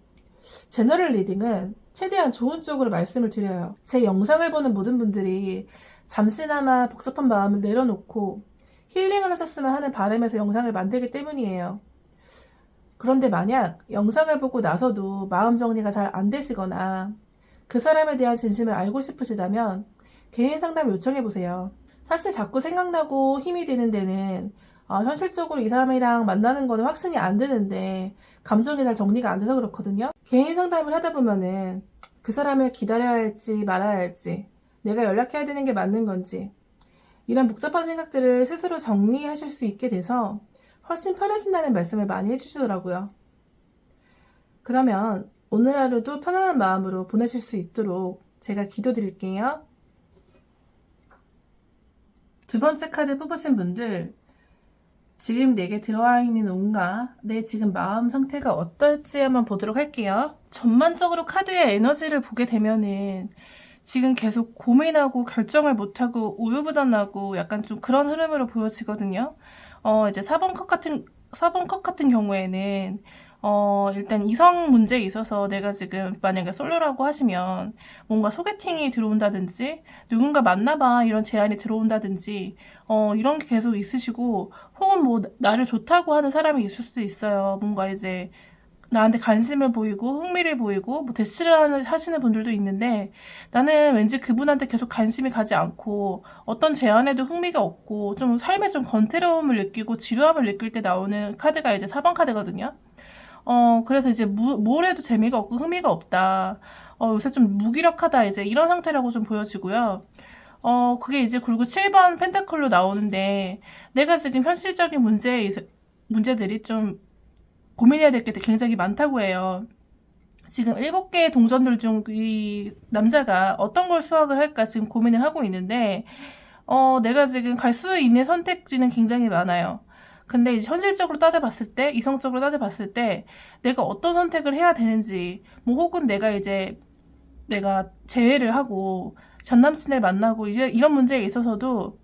제너럴 리딩은 최대한 좋은 쪽으로 말씀을 드려요. 제 영상을 보는 모든 분들이 잠시나마 복잡한 마음을 내려놓고 힐링을 하셨으면 하는 바람에서 영상을 만들기 때문이에요. 그런데 만약 영상을 보고 나서도 마음 정리가 잘 안 되시거나 그 사람에 대한 진심을 알고 싶으시다면 개인 상담 요청해 보세요. 사실 자꾸 생각나고 힘이 드는 데는 현실적으로 이 사람이랑 만나는 거는 확신이 안 드는데 감정이 잘 정리가 안 돼서 그렇거든요. 개인 상담을 하다 보면은 그 사람을 기다려야 할지 말아야 할지 내가 연락해야 되는 게 맞는 건지 이런 복잡한 생각들을 스스로 정리하실 수 있게 돼서 훨씬 편해진다는 말씀을 많이 해주시더라고요. 그러면 오늘 하루도 편안한 마음으로 보내실 수 있도록 제가 기도드릴게요. 두 번째 카드 뽑으신 분들, 지금 내게 들어와 있는 온가, 내 지금 마음 상태가 어떨지 한번 보도록 할게요. 전반적으로 카드의 에너지를 보게 되면은 지금 계속 고민하고 결정을 못하고 우유부단하고 약간 좀 그런 흐름으로 보여지거든요. 이제 4번 컷 같은 경우에는, 일단 이성 문제에 있어서 내가 지금 만약에 솔로라고 하시면 뭔가 소개팅이 들어온다든지 누군가 만나봐 이런 제안이 들어온다든지 이런 게 계속 있으시고 혹은 뭐 나를 좋다고 하는 사람이 있을 수도 있어요. 뭔가 이제 나한테 관심을 보이고 흥미를 보이고 뭐 대시를 하시는 분들도 있는데 나는 왠지 그분한테 계속 관심이 가지 않고 어떤 제안에도 흥미가 없고 좀 삶에 좀 권태로움을 느끼고 지루함을 느낄 때 나오는 카드가 이제 4번 카드거든요. 그래서 이제 뭘 해도 재미가 없고 흥미가 없다. 요새 좀 무기력하다 이제 이런 상태라고 좀 보여지고요. 그게 이제 그리고 7번 펜타클로 나오는데 내가 지금 현실적인 문제들이 좀 고민해야 될 게 굉장히 많다고 해요. 지금 7개의 동전들 중 이 남자가 어떤 걸 수확을 할까 지금 고민을 하고 있는데, 내가 지금 갈 수 있는 선택지는 굉장히 많아요. 근데 이제 현실적으로 따져봤을 때, 이성적으로 따져봤을 때, 내가 어떤 선택을 해야 되는지, 뭐 혹은 내가 재회를 하고, 전 남친을 만나고, 이런 문제에 있어서도,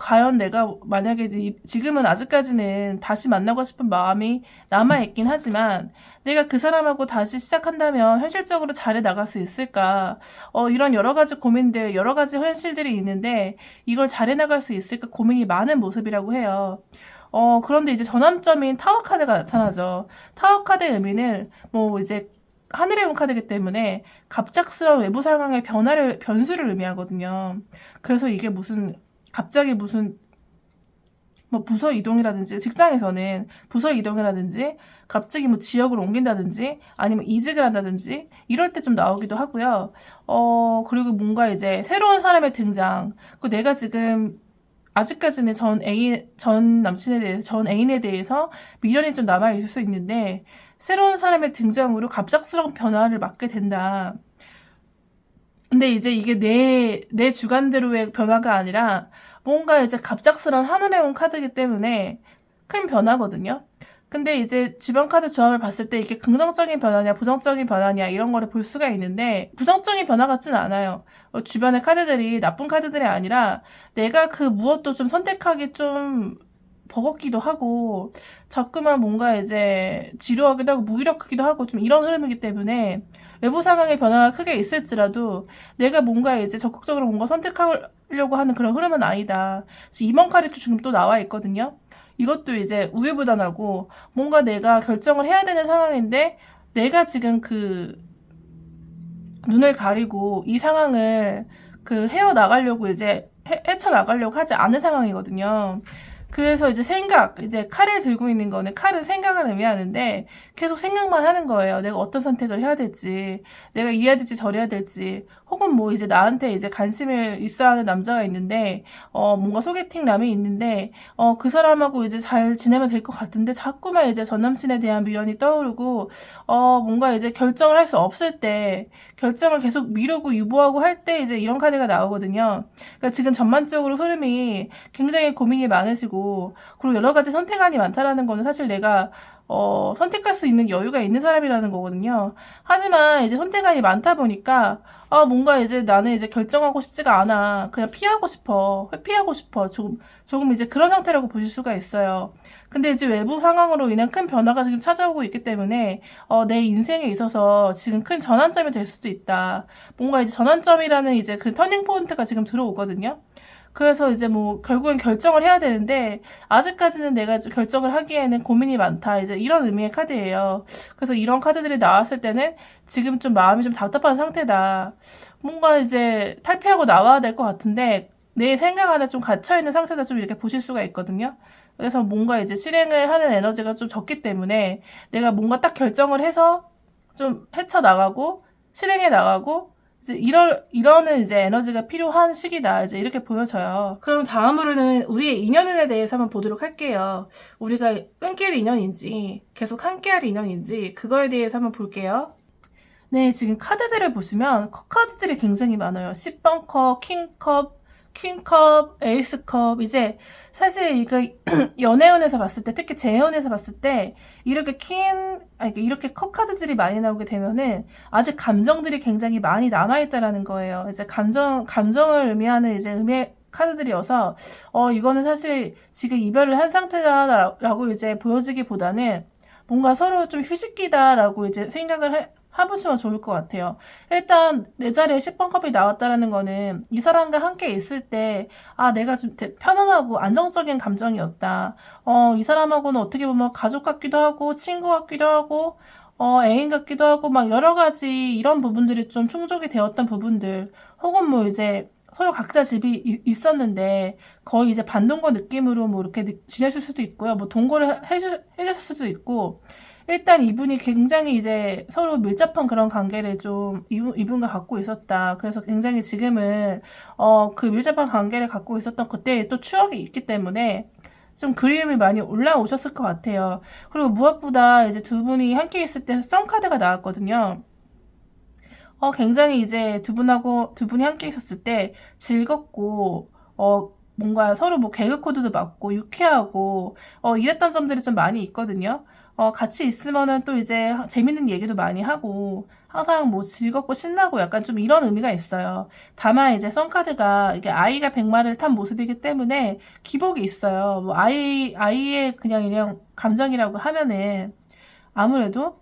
과연 내가 만약에 지금은 아직까지는 다시 만나고 싶은 마음이 남아있긴 하지만, 내가 그 사람하고 다시 시작한다면 현실적으로 잘 나갈 수 있을까? 이런 여러 가지 고민들, 여러 가지 현실들이 있는데, 이걸 잘 나갈 수 있을까 고민이 많은 모습이라고 해요. 그런데 이제 전환점인 타워 카드가 나타나죠. 타워 카드의 의미는, 뭐 이제, 하늘의 운 카드이기 때문에 갑작스러운 외부 상황의 변수를 의미하거든요. 그래서 이게 갑자기 무슨 뭐 부서 이동이라든지 직장에서는 부서 이동이라든지 갑자기 뭐 지역을 옮긴다든지 아니면 이직을 한다든지 이럴 때 좀 나오기도 하고요. 그리고 뭔가 이제 새로운 사람의 등장. 내가 지금 아직까지는 전 남친에 대해서, 전 애인에 대해서 미련이 좀 남아있을 수 있는데 새로운 사람의 등장으로 갑작스러운 변화를 맞게 된다. 근데 이제 이게 내 주관대로의 변화가 아니라 뭔가 이제 갑작스런 하늘에 온 카드이기 때문에 큰 변화거든요. 근데 이제 주변 카드 조합을 봤을 때 이게 긍정적인 변화냐, 부정적인 변화냐, 이런 거를 볼 수가 있는데, 부정적인 변화 같진 않아요. 주변의 카드들이 나쁜 카드들이 아니라, 내가 그 무엇도 좀 선택하기 좀 버겁기도 하고, 자꾸만 뭔가 이제 지루하기도 하고, 무기력하기도 하고, 좀 이런 흐름이기 때문에, 외부 상황의 변화가 크게 있을지라도, 내가 뭔가 이제 적극적으로 뭔가 선택하려고 하는 그런 흐름은 아니다. 지금 이번 카드도 지금 또 나와 있거든요. 이것도 이제 우유부단하고 뭔가 내가 결정을 해야 되는 상황인데 내가 지금 그 눈을 가리고 이 상황을 그 헤어나가려고 이제 헤쳐나가려고 하지 않은 상황이거든요. 그래서 이제 칼을 들고 있는 거는 칼은 생각을 의미하는데 계속 생각만 하는 거예요. 내가 어떤 선택을 해야 될지, 내가 이래야 될지 저래야 될지, 혹은 뭐 이제 나한테 이제 관심을 있어 하는 남자가 있는데, 뭔가 소개팅 남이 있는데, 그 사람하고 이제 잘 지내면 될 것 같은데 자꾸만 이제 전 남친에 대한 미련이 떠오르고, 뭔가 이제 결정을 할 수 없을 때, 결정을 계속 미루고 유보하고 할 때 이제 이런 카드가 나오거든요. 그러니까 지금 전반적으로 흐름이 굉장히 고민이 많으시고, 그리고 여러 가지 선택안이 많다라는 거는 사실 내가 선택할 수 있는 여유가 있는 사람이라는 거거든요. 하지만 이제 선택안이 많다 보니까, 뭔가 이제 나는 이제 결정하고 싶지가 않아. 그냥 피하고 싶어. 회피하고 싶어. 조금 이제 그런 상태라고 보실 수가 있어요. 근데 이제 외부 상황으로 인한 큰 변화가 지금 찾아오고 있기 때문에, 내 인생에 있어서 지금 큰 전환점이 될 수도 있다. 뭔가 이제 전환점이라는 이제 그 터닝 포인트가 지금 들어오거든요. 그래서 이제 뭐 결국엔 결정을 해야 되는데 아직까지는 내가 결정을 하기에는 고민이 많다. 이제 이런 의미의 카드예요. 그래서 이런 카드들이 나왔을 때는 지금 좀 마음이 좀 답답한 상태다. 뭔가 이제 탈피하고 나와야 될 것 같은데 내 생각 안에 좀 갇혀있는 상태다. 좀 이렇게 보실 수가 있거든요. 그래서 뭔가 이제 실행을 하는 에너지가 좀 적기 때문에 내가 뭔가 딱 결정을 해서 좀 헤쳐나가고 실행해 나가고 이제 이러는 이제 에너지가 필요한 시기다. 이제 이렇게 보여져요. 그럼 다음으로는 우리의 인연에 대해서 한번 보도록 할게요. 우리가 끊길 인연인지, 계속 함께할 인연인지, 그거에 대해서 한번 볼게요. 네, 지금 카드들을 보시면 컵 카드들이 굉장히 많아요. 10번 컵, 킹컵, 퀸컵, 에이스컵. 이제 사실 이거 연애운에서 봤을 때, 특히 재혼에서 봤을 때 이렇게 컵 카드들이 많이 나오게 되면은 아직 감정들이 굉장히 많이 남아있다라는 거예요. 이제 감정을 의미하는 이제 의미 카드들이어서 이거는 사실 지금 이별을 한 상태다라고 이제 보여지기보다는 뭔가 서로 좀 휴식기다라고 이제 생각을 해보시면 좋을 것 같아요. 일단 내 자리에 10번 컵이 나왔다라는 거는 이 사람과 함께 있을 때 내가 좀 편안하고 안정적인 감정이었다. 이 사람하고는 어떻게 보면 가족 같기도 하고 친구 같기도 하고 애인 같기도 하고 막 여러 가지 이런 부분들이 좀 충족이 되었던 부분들 혹은 뭐 이제 서로 각자 집이 있었는데 거의 이제 반동거 느낌으로 뭐 이렇게 지냈을 수도 있고요. 뭐 동거를 해줬을 수도 있고 일단 이분이 굉장히 이제 서로 밀접한 그런 관계를 좀 이분과 갖고 있었다. 그래서 굉장히 지금은 그 밀접한 관계를 갖고 있었던 그때의 또 추억이 있기 때문에 좀 그리움이 많이 올라오셨을 것 같아요. 그리고 무엇보다 이제 두 분이 함께 있을 때 썸카드가 나왔거든요. 굉장히 이제 두 분이 함께 있었을 때 즐겁고, 뭔가 서로 뭐 개그 코드도 맞고, 유쾌하고, 이랬던 점들이 좀 많이 있거든요. 같이 있으면은 또 이제 재밌는 얘기도 많이 하고, 항상 뭐 즐겁고 신나고 약간 좀 이런 의미가 있어요. 다만 이제 썬카드가 이게 아이가 백마를 탄 모습이기 때문에 기복이 있어요. 뭐 아이의 그냥 감정이라고 하면은 아무래도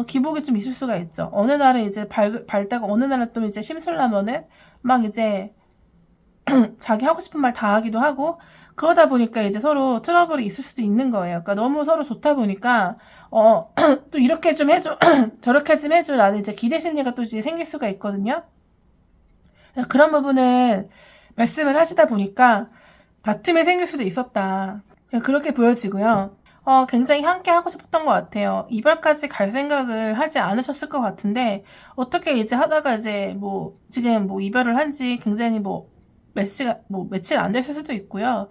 기복이 좀 있을 수가 있죠. 어느 날은 이제 밝다가 어느 날은 또 이제 심술나면은 막 이제 자기 하고 싶은 말 다 하기도 하고 그러다 보니까 이제 서로 트러블이 있을 수도 있는 거예요. 그러니까 너무 서로 좋다 보니까 또 이렇게 좀 해줘 저렇게 좀 해줘 라는 이제 기대 심리가 또 이제 생길 수가 있거든요. 그런 부분은 말씀을 하시다 보니까 다툼이 생길 수도 있었다. 그렇게 보여지고요. 굉장히 함께 하고 싶었던 것 같아요. 이별까지 갈 생각을 하지 않으셨을 것 같은데, 어떻게 이제 하다가 이제 뭐, 지금 뭐 이별을 한 지 굉장히 뭐, 며칠 안 됐을 수도 있고요.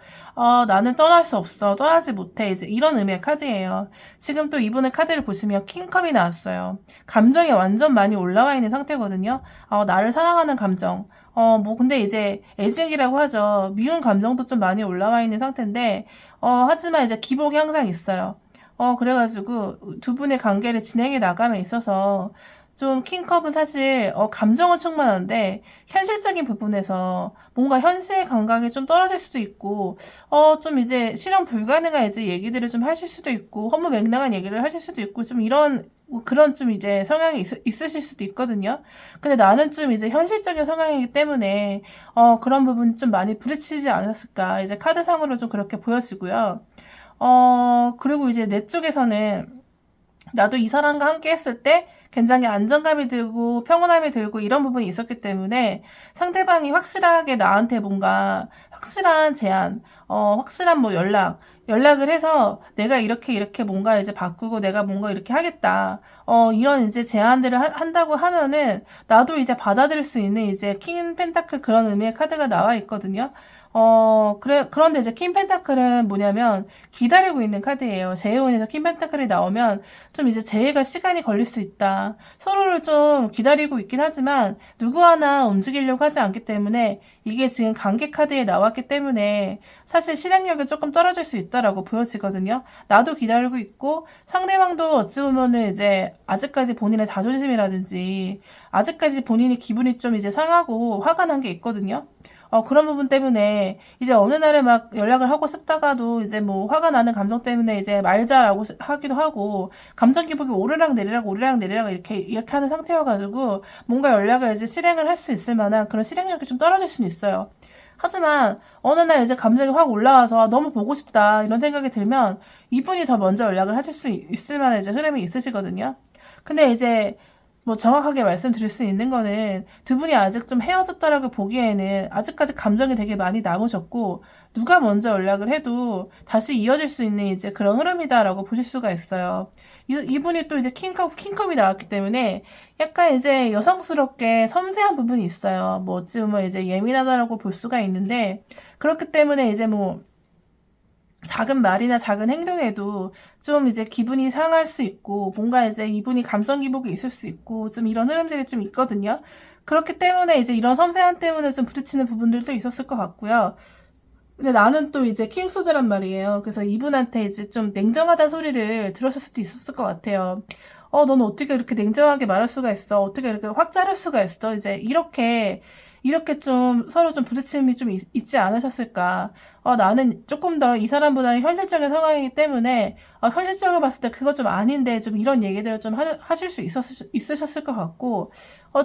나는 떠날 수 없어. 떠나지 못해. 이제 이런 의미의 카드예요. 지금 또 이번에 카드를 보시면 킹컵이 나왔어요. 감정이 완전 많이 올라와 있는 상태거든요. 나를 사랑하는 감정. 뭐, 근데 이제 애증이라고 하죠. 미운 감정도 좀 많이 올라와 있는 상태인데, 하지만 이제 기복이 항상 있어요. 그래가지고 두 분의 관계를 진행해 나감에 있어서 좀 킹컵은 사실 감정은 충만한데 현실적인 부분에서 뭔가 현실 감각이 좀 떨어질 수도 있고 좀 이제 실현 불가능한 이제 얘기들을 좀 하실 수도 있고 허무맹랑한 얘기를 하실 수도 있고 좀 이런 그런 좀 이제 성향이 있으실 수도 있거든요. 근데 나는 좀 이제 현실적인 성향이기 때문에 그런 부분이 좀 많이 부딪히지 않았을까 이제 카드상으로 좀 그렇게 보여지고요. 그리고 이제 내 쪽에서는 나도 이 사람과 함께 했을 때 굉장히 안정감이 들고 평온함이 들고 이런 부분이 있었기 때문에 상대방이 확실하게 나한테 뭔가 확실한 제안, 확실한 뭐 연락을 해서 내가 이렇게 뭔가 이제 바꾸고 내가 뭔가 이렇게 하겠다. 이런 이제 제안들을 한다고 하면은 나도 이제 받아들일 수 있는 이제 킹 펜타클 그런 의미의 카드가 나와 있거든요. 그런데 이제 킹 펜타클은 뭐냐면 기다리고 있는 카드예요. 제이온에서 킹 펜타클이 나오면 좀 이제 재회가 시간이 걸릴 수 있다. 서로를 좀 기다리고 있긴 하지만 누구 하나 움직이려고 하지 않기 때문에 이게 지금 관계 카드에 나왔기 때문에 사실 실행력이 조금 떨어질 수 있다라고 보여지거든요. 나도 기다리고 있고 상대방도 어찌 보면은 이제 아직까지 본인의 자존심이라든지 아직까지 본인이 기분이 좀 이제 상하고 화가 난 게 있거든요. 그런 부분 때문에 이제 어느 날에 막 연락을 하고 싶다가도 이제 뭐 화가 나는 감정 때문에 이제 말자라고 하기도 하고 감정 기복이 오르락 내리락 이렇게 하는 상태여가지고 뭔가 연락을 이제 실행을 할 수 있을 만한 그런 실행력이 좀 떨어질 수는 있어요. 하지만 어느 날 이제 감정이 확 올라와서 너무 보고 싶다 이런 생각이 들면 이분이 더 먼저 연락을 하실 수 있을 만한 이제 흐름이 있으시거든요. 근데 이제 뭐 정확하게 말씀드릴 수 있는 거는 두 분이 아직 좀 헤어졌다라고 보기에는 아직까지 감정이 되게 많이 남으셨고 누가 먼저 연락을 해도 다시 이어질 수 있는 이제 그런 흐름이다라고 보실 수가 있어요. 이분이 또 이제 킹컵이 나왔기 때문에 약간 이제 여성스럽게 섬세한 부분이 있어요. 뭐 어찌 보면 이제 예민하다라고 볼 수가 있는데 그렇기 때문에 이제 뭐 작은 말이나 작은 행동에도 좀 이제 기분이 상할 수 있고, 뭔가 이제 이분이 감정 기복이 있을 수 있고, 좀 이런 흐름들이 좀 있거든요. 그렇기 때문에 이제 이런 섬세함 때문에 좀 부딪히는 부분들도 있었을 것 같고요. 근데 나는 또 이제 킹소드란 말이에요. 그래서 이분한테 이제 좀 냉정하다는 소리를 들었을 수도 있었을 것 같아요. 너는 어떻게 이렇게 냉정하게 말할 수가 있어? 어떻게 이렇게 확 자를 수가 있어? 이제 이렇게 좀 서로 좀 부딪힘이 좀 있지 않으셨을까? 나는 조금 더 이 사람보다는 현실적인 상황이기 때문에, 현실적으로 봤을 때 그거 좀 아닌데, 좀 이런 얘기들을 좀 하실 수 있으셨을 것 같고,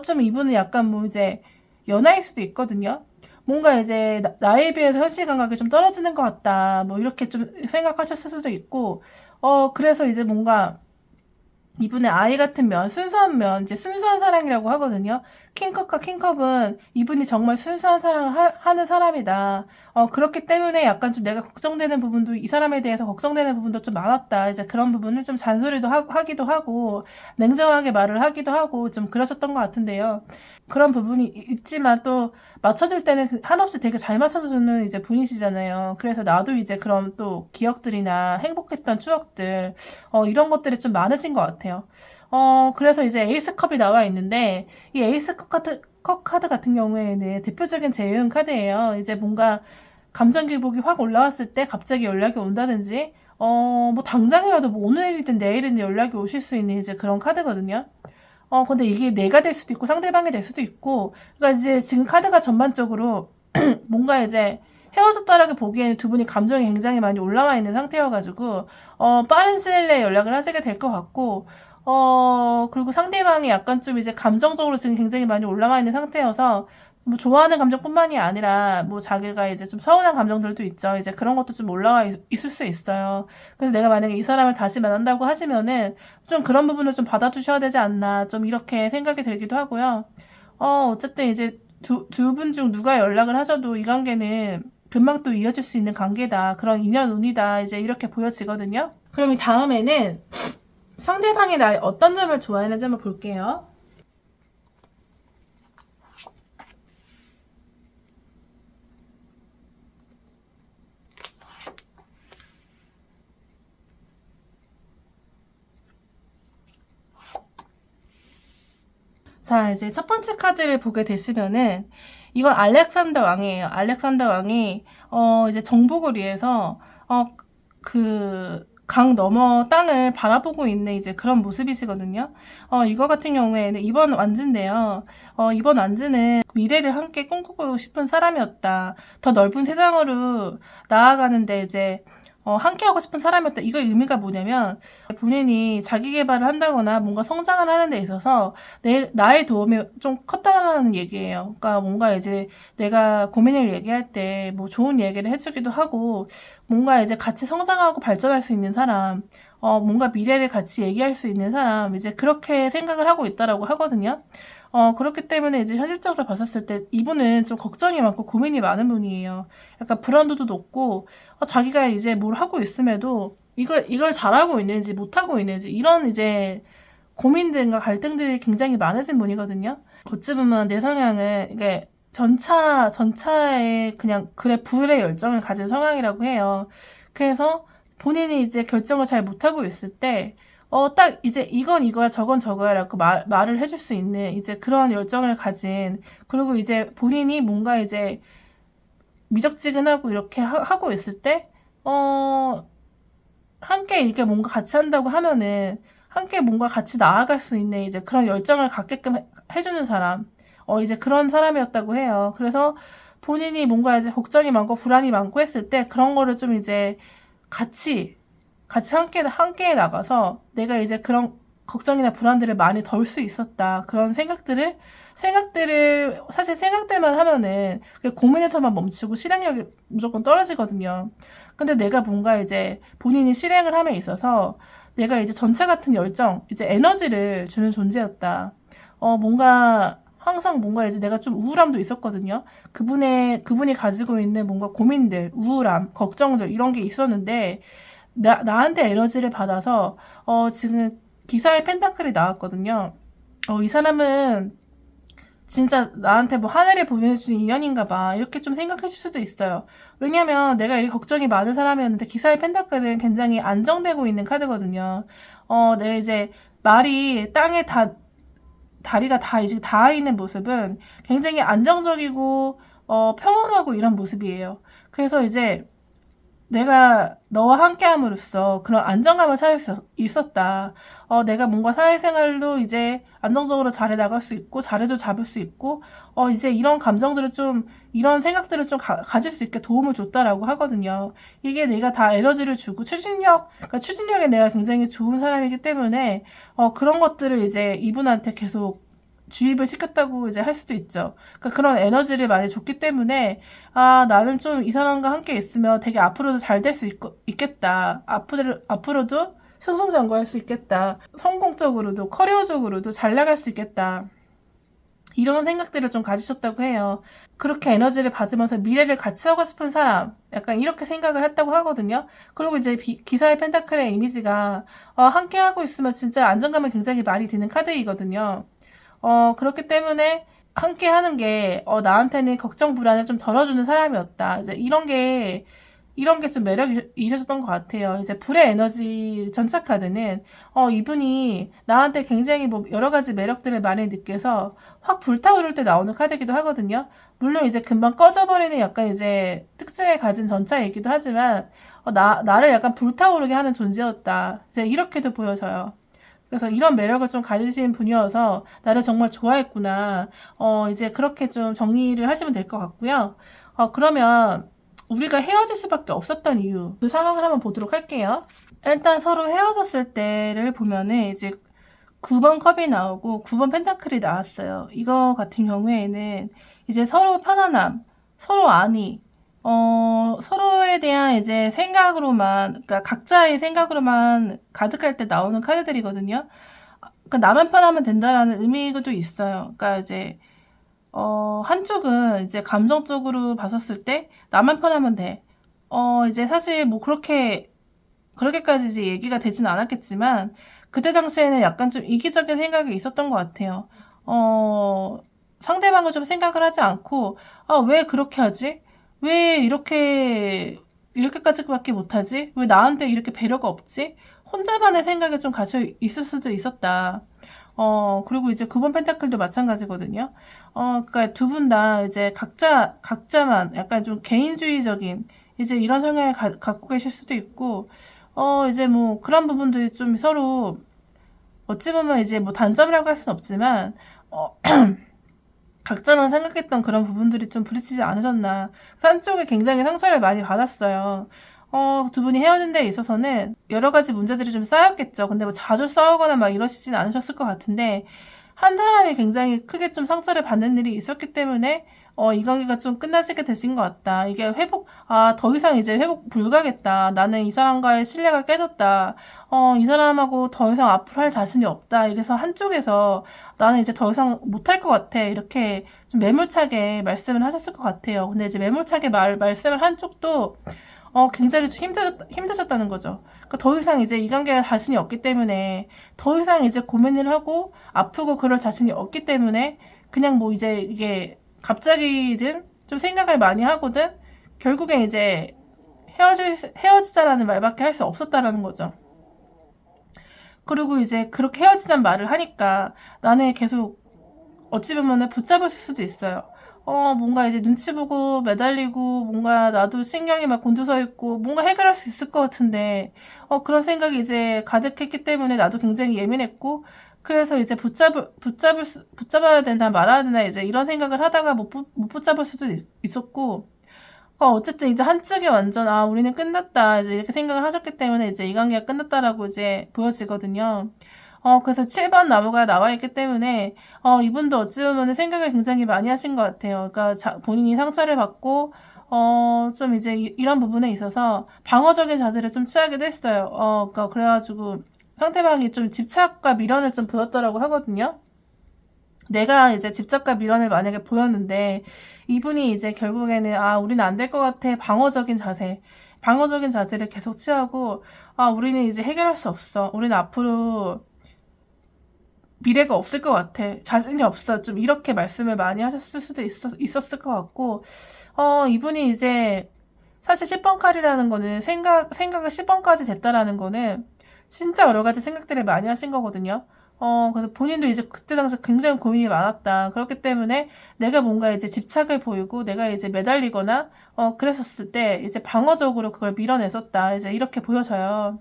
좀 이분은 약간 뭐 이제 연하일 수도 있거든요. 뭔가 이제 나에 비해서 현실 감각이 좀 떨어지는 것 같다. 뭐 이렇게 좀 생각하셨을 수도 있고, 그래서 이제 뭔가 이분의 아이 같은 면, 순수한 면, 이제 순수한 사랑이라고 하거든요. 킹컵과 킹컵은 이분이 정말 순수한 사랑을 하는 사람이다. 그렇기 때문에 약간 좀 내가 걱정되는 부분도, 이 사람에 대해서 걱정되는 부분도 좀 많았다. 이제 그런 부분을 좀 잔소리도 하기도 하고, 냉정하게 말을 하기도 하고, 좀 그러셨던 것 같은데요. 그런 부분이 있지만 또 맞춰줄 때는 한없이 되게 잘 맞춰주는 이제 분이시잖아요. 그래서 나도 이제 그런 또 기억들이나 행복했던 추억들, 이런 것들이 좀 많으신 것 같아요. 그래서 이제 에이스컵이 나와 있는데, 이 컵 카드 같은 경우에는 대표적인 재운 카드예요. 이제 뭔가 감정 기복이 확 올라왔을 때 갑자기 연락이 온다든지, 뭐 당장이라도 뭐 오늘이든 내일이든 연락이 오실 수 있는 이제 그런 카드거든요. 근데 이게 내가 될 수도 있고 상대방이 될 수도 있고, 그러니까 이제 지금 카드가 전반적으로 뭔가 이제 헤어졌다라고 보기에는 두 분이 감정이 굉장히 많이 올라와 있는 상태여가지고, 빠른 시일 내에 연락을 하시게 될 것 같고, 그리고 상대방이 약간 좀 이제 감정적으로 지금 굉장히 많이 올라와 있는 상태여서, 뭐 좋아하는 감정뿐만이 아니라 뭐 자기가 이제 좀 서운한 감정들도 있죠. 이제 그런 것도 좀 올라와 있을 수 있어요. 그래서 내가 만약에 이 사람을 다시 만난다고 하시면은 좀 그런 부분을 좀 받아주셔야 되지 않나, 좀 이렇게 생각이 들기도 하고요. 어쨌든 이제 두 분 중 누가 연락을 하셔도 이 관계는 금방 또 이어질 수 있는 관계다. 그런 인연운이다. 이제 이렇게 보여지거든요. 그럼 이 다음에는 상대방이 나의 어떤 점을 좋아하는지 한번 볼게요. 자, 이제 첫 번째 카드를 보게 되시면은, 이건 알렉산더 왕이에요. 알렉산더 왕이, 이제 정복을 위해서, 강 너머 땅을 바라보고 있는 이제 그런 모습이시거든요. 이거 같은 경우에는 이번 완즈인데요. 이번 완즈는 미래를 함께 꿈꾸고 싶은 사람이었다. 더 넓은 세상으로 나아가는데 이제, 함께 하고 싶은 사람이었다. 이거 의미가 뭐냐면, 본인이 자기 개발을 한다거나 뭔가 성장을 하는 데 있어서 나의 도움이 좀 컸다는 얘기예요. 그러니까 뭔가 이제 내가 고민을 얘기할 때 뭐 좋은 얘기를 해주기도 하고, 뭔가 이제 같이 성장하고 발전할 수 있는 사람, 뭔가 미래를 같이 얘기할 수 있는 사람, 이제 그렇게 생각을 하고 있다라고 하거든요. 그렇기 때문에 이제 현실적으로 봤었을 때 이분은 좀 걱정이 많고 고민이 많은 분이에요. 약간 불안도도 높고, 자기가 이제 뭘 하고 있음에도 이걸 잘하고 있는지 못하고 있는지 이런 이제 고민들과 갈등들이 굉장히 많으신 분이거든요. 어찌 보면 내 성향은 이게 전차에 그냥 불의 열정을 가진 성향이라고 해요. 그래서 본인이 이제 결정을 잘 못하고 있을 때, 딱 이제 이건 이거야, 저건 저거야 라고 말을 해줄 수 있는 이제 그런 열정을 가진, 그리고 이제 본인이 뭔가 이제 미적지근하고 이렇게 하고 있을 때, 함께 이렇게 뭔가 같이 한다고 하면은 함께 뭔가 같이 나아갈 수 있는 이제 그런 열정을 갖게끔 해주는 사람, 이제 그런 사람이었다고 해요. 그래서 본인이 뭔가 이제 걱정이 많고 불안이 많고 했을 때 그런 거를 좀 이제 같이 함께 나가서 내가 이제 그런 걱정이나 불안들을 많이 덜 수 있었다. 그런 생각들을 사실 생각들만 하면은 고민에서만 멈추고 실행력이 무조건 떨어지거든요. 근데 내가 뭔가 이제 본인이 실행을 함에 있어서 내가 이제 전체 같은 열정, 이제 에너지를 주는 존재였다. 뭔가 항상 뭔가 이제 내가 좀 우울함도 있었거든요. 그분이 가지고 있는 뭔가 고민들, 우울함, 걱정들 이런 게 있었는데 나한테 에너지를 받아서 지금 기사의 펜타클이 나왔거든요. 이 사람은 진짜 나한테 뭐 하늘이 보내준 인연인가 봐. 이렇게 좀 생각하실 수도 있어요. 왜냐면 내가 이렇게 걱정이 많은 사람이었는데 기사의 펜타클은 굉장히 안정되고 있는 카드거든요. 내가 이제 말이 땅에 다리가 다 이제 닿아 있는 모습은 굉장히 안정적이고 평온하고 이런 모습이에요. 그래서 이제 내가 너와 함께함으로써 그런 안정감을 찾을 수 있었다. 내가 뭔가 사회생활도 이제 안정적으로 잘해 나갈 수 있고, 잘해도 잡을 수 있고, 이제 이런 감정들을 좀, 이런 생각들을 좀 가질 수 있게 도움을 줬다라고 하거든요. 이게 내가 다 에너지를 주고, 그러니까 추진력에 내가 굉장히 좋은 사람이기 때문에, 그런 것들을 이제 이분한테 계속 주입을 시켰다고 이제 할 수도 있죠. 그러니까 그런 에너지를 많이 줬기 때문에 나는 좀 이 사람과 함께 있으면 되게 앞으로도 잘 될 수 있겠다. 앞으로도 승승장구할 수 있겠다. 성공적으로도 커리어적으로도 잘 나갈 수 있겠다. 이런 생각들을 좀 가지셨다고 해요. 그렇게 에너지를 받으면서 미래를 같이 하고 싶은 사람, 약간 이렇게 생각을 했다고 하거든요. 그리고 이제 기사의 펜타클의 이미지가 함께 하고 있으면 진짜 안정감이 굉장히 많이 드는 카드이거든요. 그렇기 때문에 함께 하는 게 나한테는 걱정 불안을 좀 덜어주는 사람이었다. 이제 이런 게 좀 매력이셨던 것 같아요. 이제 불의 에너지 전차 카드는 이분이 나한테 굉장히 뭐 여러 가지 매력들을 많이 느껴서 확 불타오를 때 나오는 카드이기도 하거든요. 물론 이제 금방 꺼져버리는 약간 이제 특징을 가진 전차이기도 하지만 나를 약간 불타오르게 하는 존재였다. 이제 이렇게도 보여져요. 그래서 이런 매력을 좀 가지신 분이어서 나를 정말 좋아했구나. 이제 그렇게 좀 정리를 하시면 될 것 같고요. 그러면 우리가 헤어질 수밖에 없었던 이유, 그 상황을 한번 보도록 할게요. 일단 서로 헤어졌을 때를 보면은 이제 9번 컵이 나오고 9번 펜타클이 나왔어요. 이거 같은 경우에는 이제 서로 편안함, 서로 안위, 서로에 대한 이제 생각으로만, 그러니까 각자의 생각으로만 가득할 때 나오는 카드들이거든요. 그러니까 나만 편하면 된다라는 의미도 있어요. 그러니까 이제 한쪽은 이제 감정적으로 봤었을 때 나만 편하면 돼. 이제 사실 뭐 그렇게까지 이제 얘기가 되진 않았겠지만 그때 당시에는 약간 좀 이기적인 생각이 있었던 것 같아요. 상대방을 좀 생각을 하지 않고 왜 그렇게 하지? 왜 이렇게까지밖에 못하지? 왜 나한테 이렇게 배려가 없지? 혼자만의 생각에 좀 갇혀 있을 수도 있었다. 그리고 이제 9번 펜타클도 마찬가지거든요. 그러니까 두 분 다 이제 각자만 약간 좀 개인주의적인 이제 이런 성향을 갖고 계실 수도 있고, 이제 뭐 그런 부분들이 좀 서로 어찌 보면 이제 뭐 단점이라고 할 수는 없지만, 각자만 생각했던 그런 부분들이 좀 부딪히지 않으셨나. 한쪽에 굉장히 상처를 많이 받았어요. 두 분이 헤어진 데 있어서는 여러 가지 문제들이 좀 쌓였겠죠. 근데 뭐 자주 싸우거나 막 이러시진 않으셨을 것 같은데, 한 사람이 굉장히 크게 좀 상처를 받는 일이 있었기 때문에, 이 관계가 좀 끝나시게 되신 것 같다. 이게 더 이상 이제 회복 불가겠다. 나는 이 사람과의 신뢰가 깨졌다. 이 사람하고 더 이상 앞으로 할 자신이 없다. 이래서 한쪽에서 나는 이제 더 이상 못할 것 같아. 이렇게 좀 매몰차게 말씀을 하셨을 것 같아요. 근데 이제 매몰차게 말씀을 한 쪽도 굉장히 좀 힘드셨다는 거죠. 그러니까 더 이상 이제 이 관계에 자신이 없기 때문에 더 이상 이제 고민을 하고 아프고 그럴 자신이 없기 때문에 그냥 뭐 이제 이게 갑자기든 좀 생각을 많이 하거든 결국엔 이제 헤어지자라는 말밖에 할 수 없었다라는 거죠. 그리고 이제 그렇게 헤어지자는 말을 하니까 나는 계속 어찌 보면은 붙잡을 수도 있어요. 뭔가 이제 눈치 보고 매달리고 뭔가 나도 신경이 막 곤두서 있고 뭔가 해결할 수 있을 것 같은데 그런 생각이 이제 가득했기 때문에 나도 굉장히 예민했고 그래서 이제 붙잡아야 되나 말아야 되나 이제 이런 생각을 하다가 못 붙잡을 수도 있었고 어쨌든 이제 한쪽이 완전 우리는 끝났다 이제 이렇게 생각을 하셨기 때문에 이제 이 관계가 끝났다라고 이제 보여지거든요. 그래서 7번 나무가 나와 있기 때문에, 이분도 어찌 보면 생각을 굉장히 많이 하신 것 같아요. 그러니까 본인이 상처를 받고, 좀 이제 이런 부분에 있어서 방어적인 자세를 좀 취하기도 했어요. 그러니까 그래가지고 상대방이 좀 집착과 미련을 좀 보였더라고 하거든요. 내가 이제 집착과 미련을 만약에 보였는데, 이분이 이제 결국에는, 우리는 안 될 것 같아. 방어적인 자세를 계속 취하고, 우리는 이제 해결할 수 없어. 우리는 앞으로 미래가 없을 것 같아. 자신이 없어. 좀 이렇게 말씀을 많이 하셨을 수도 있었을 것 같고, 이분이 이제, 사실 10번 칼이라는 거는 생각을 10번까지 됐다라는 거는 진짜 여러 가지 생각들을 많이 하신 거거든요. 그래서 본인도 이제 그때 당시 굉장히 고민이 많았다. 그렇기 때문에 내가 뭔가 이제 집착을 보이고 내가 이제 매달리거나, 그랬었을 때 이제 방어적으로 그걸 밀어냈었다. 이제 이렇게 보여져요.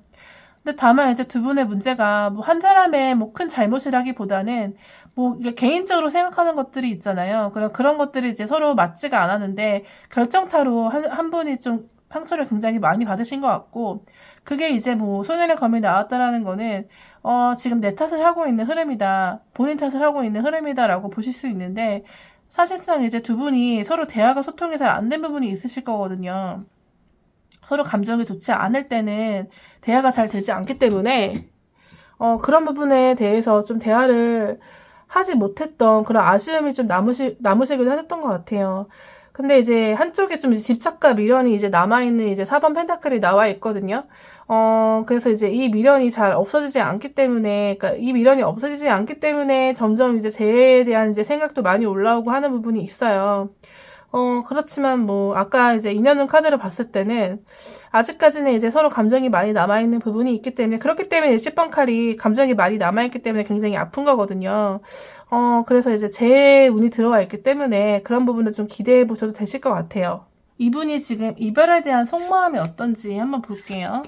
근데 다만 이제 두 분의 문제가 뭐 한 사람의 뭐 큰 잘못이라기보다는 뭐 이게 개인적으로 생각하는 것들이 있잖아요. 그런 것들이 이제 서로 맞지가 않았는데 결정타로 한 분이 좀 상처를 굉장히 많이 받으신 것 같고 그게 이제 뭐 손해의 검이 나왔다라는 거는 지금 내 탓을 하고 있는 흐름이다. 본인 탓을 하고 있는 흐름이다라고 보실 수 있는데 사실상 이제 두 분이 서로 대화가 소통이 잘 안 된 부분이 있으실 거거든요. 서로 감정이 좋지 않을 때는 대화가 잘 되지 않기 때문에 그런 부분에 대해서 좀 대화를 하지 못했던 그런 아쉬움이 좀 남으시기도 하셨던 것 같아요. 근데 이제 한쪽에 좀 집착과 미련이 이제 남아있는 이제 4번 펜타클이 나와 있거든요. 그래서 이제 이 미련이 잘 없어지지 않기 때문에, 그러니까 이 미련이 없어지지 않기 때문에 점점 이제 재회에 대한 이제 생각도 많이 올라오고 하는 부분이 있어요. 그렇지만 뭐, 아까 이제 인연운 카드를 봤을 때는, 아직까지는 이제 서로 감정이 많이 남아있는 부분이 있기 때문에, 그렇기 때문에 10번 칼이 감정이 많이 남아있기 때문에 굉장히 아픈 거거든요. 그래서 이제 제 운이 들어와 있기 때문에 그런 부분을 좀 기대해 보셔도 되실 것 같아요. 이분이 지금 이별에 대한 속마음이 어떤지 한번 볼게요.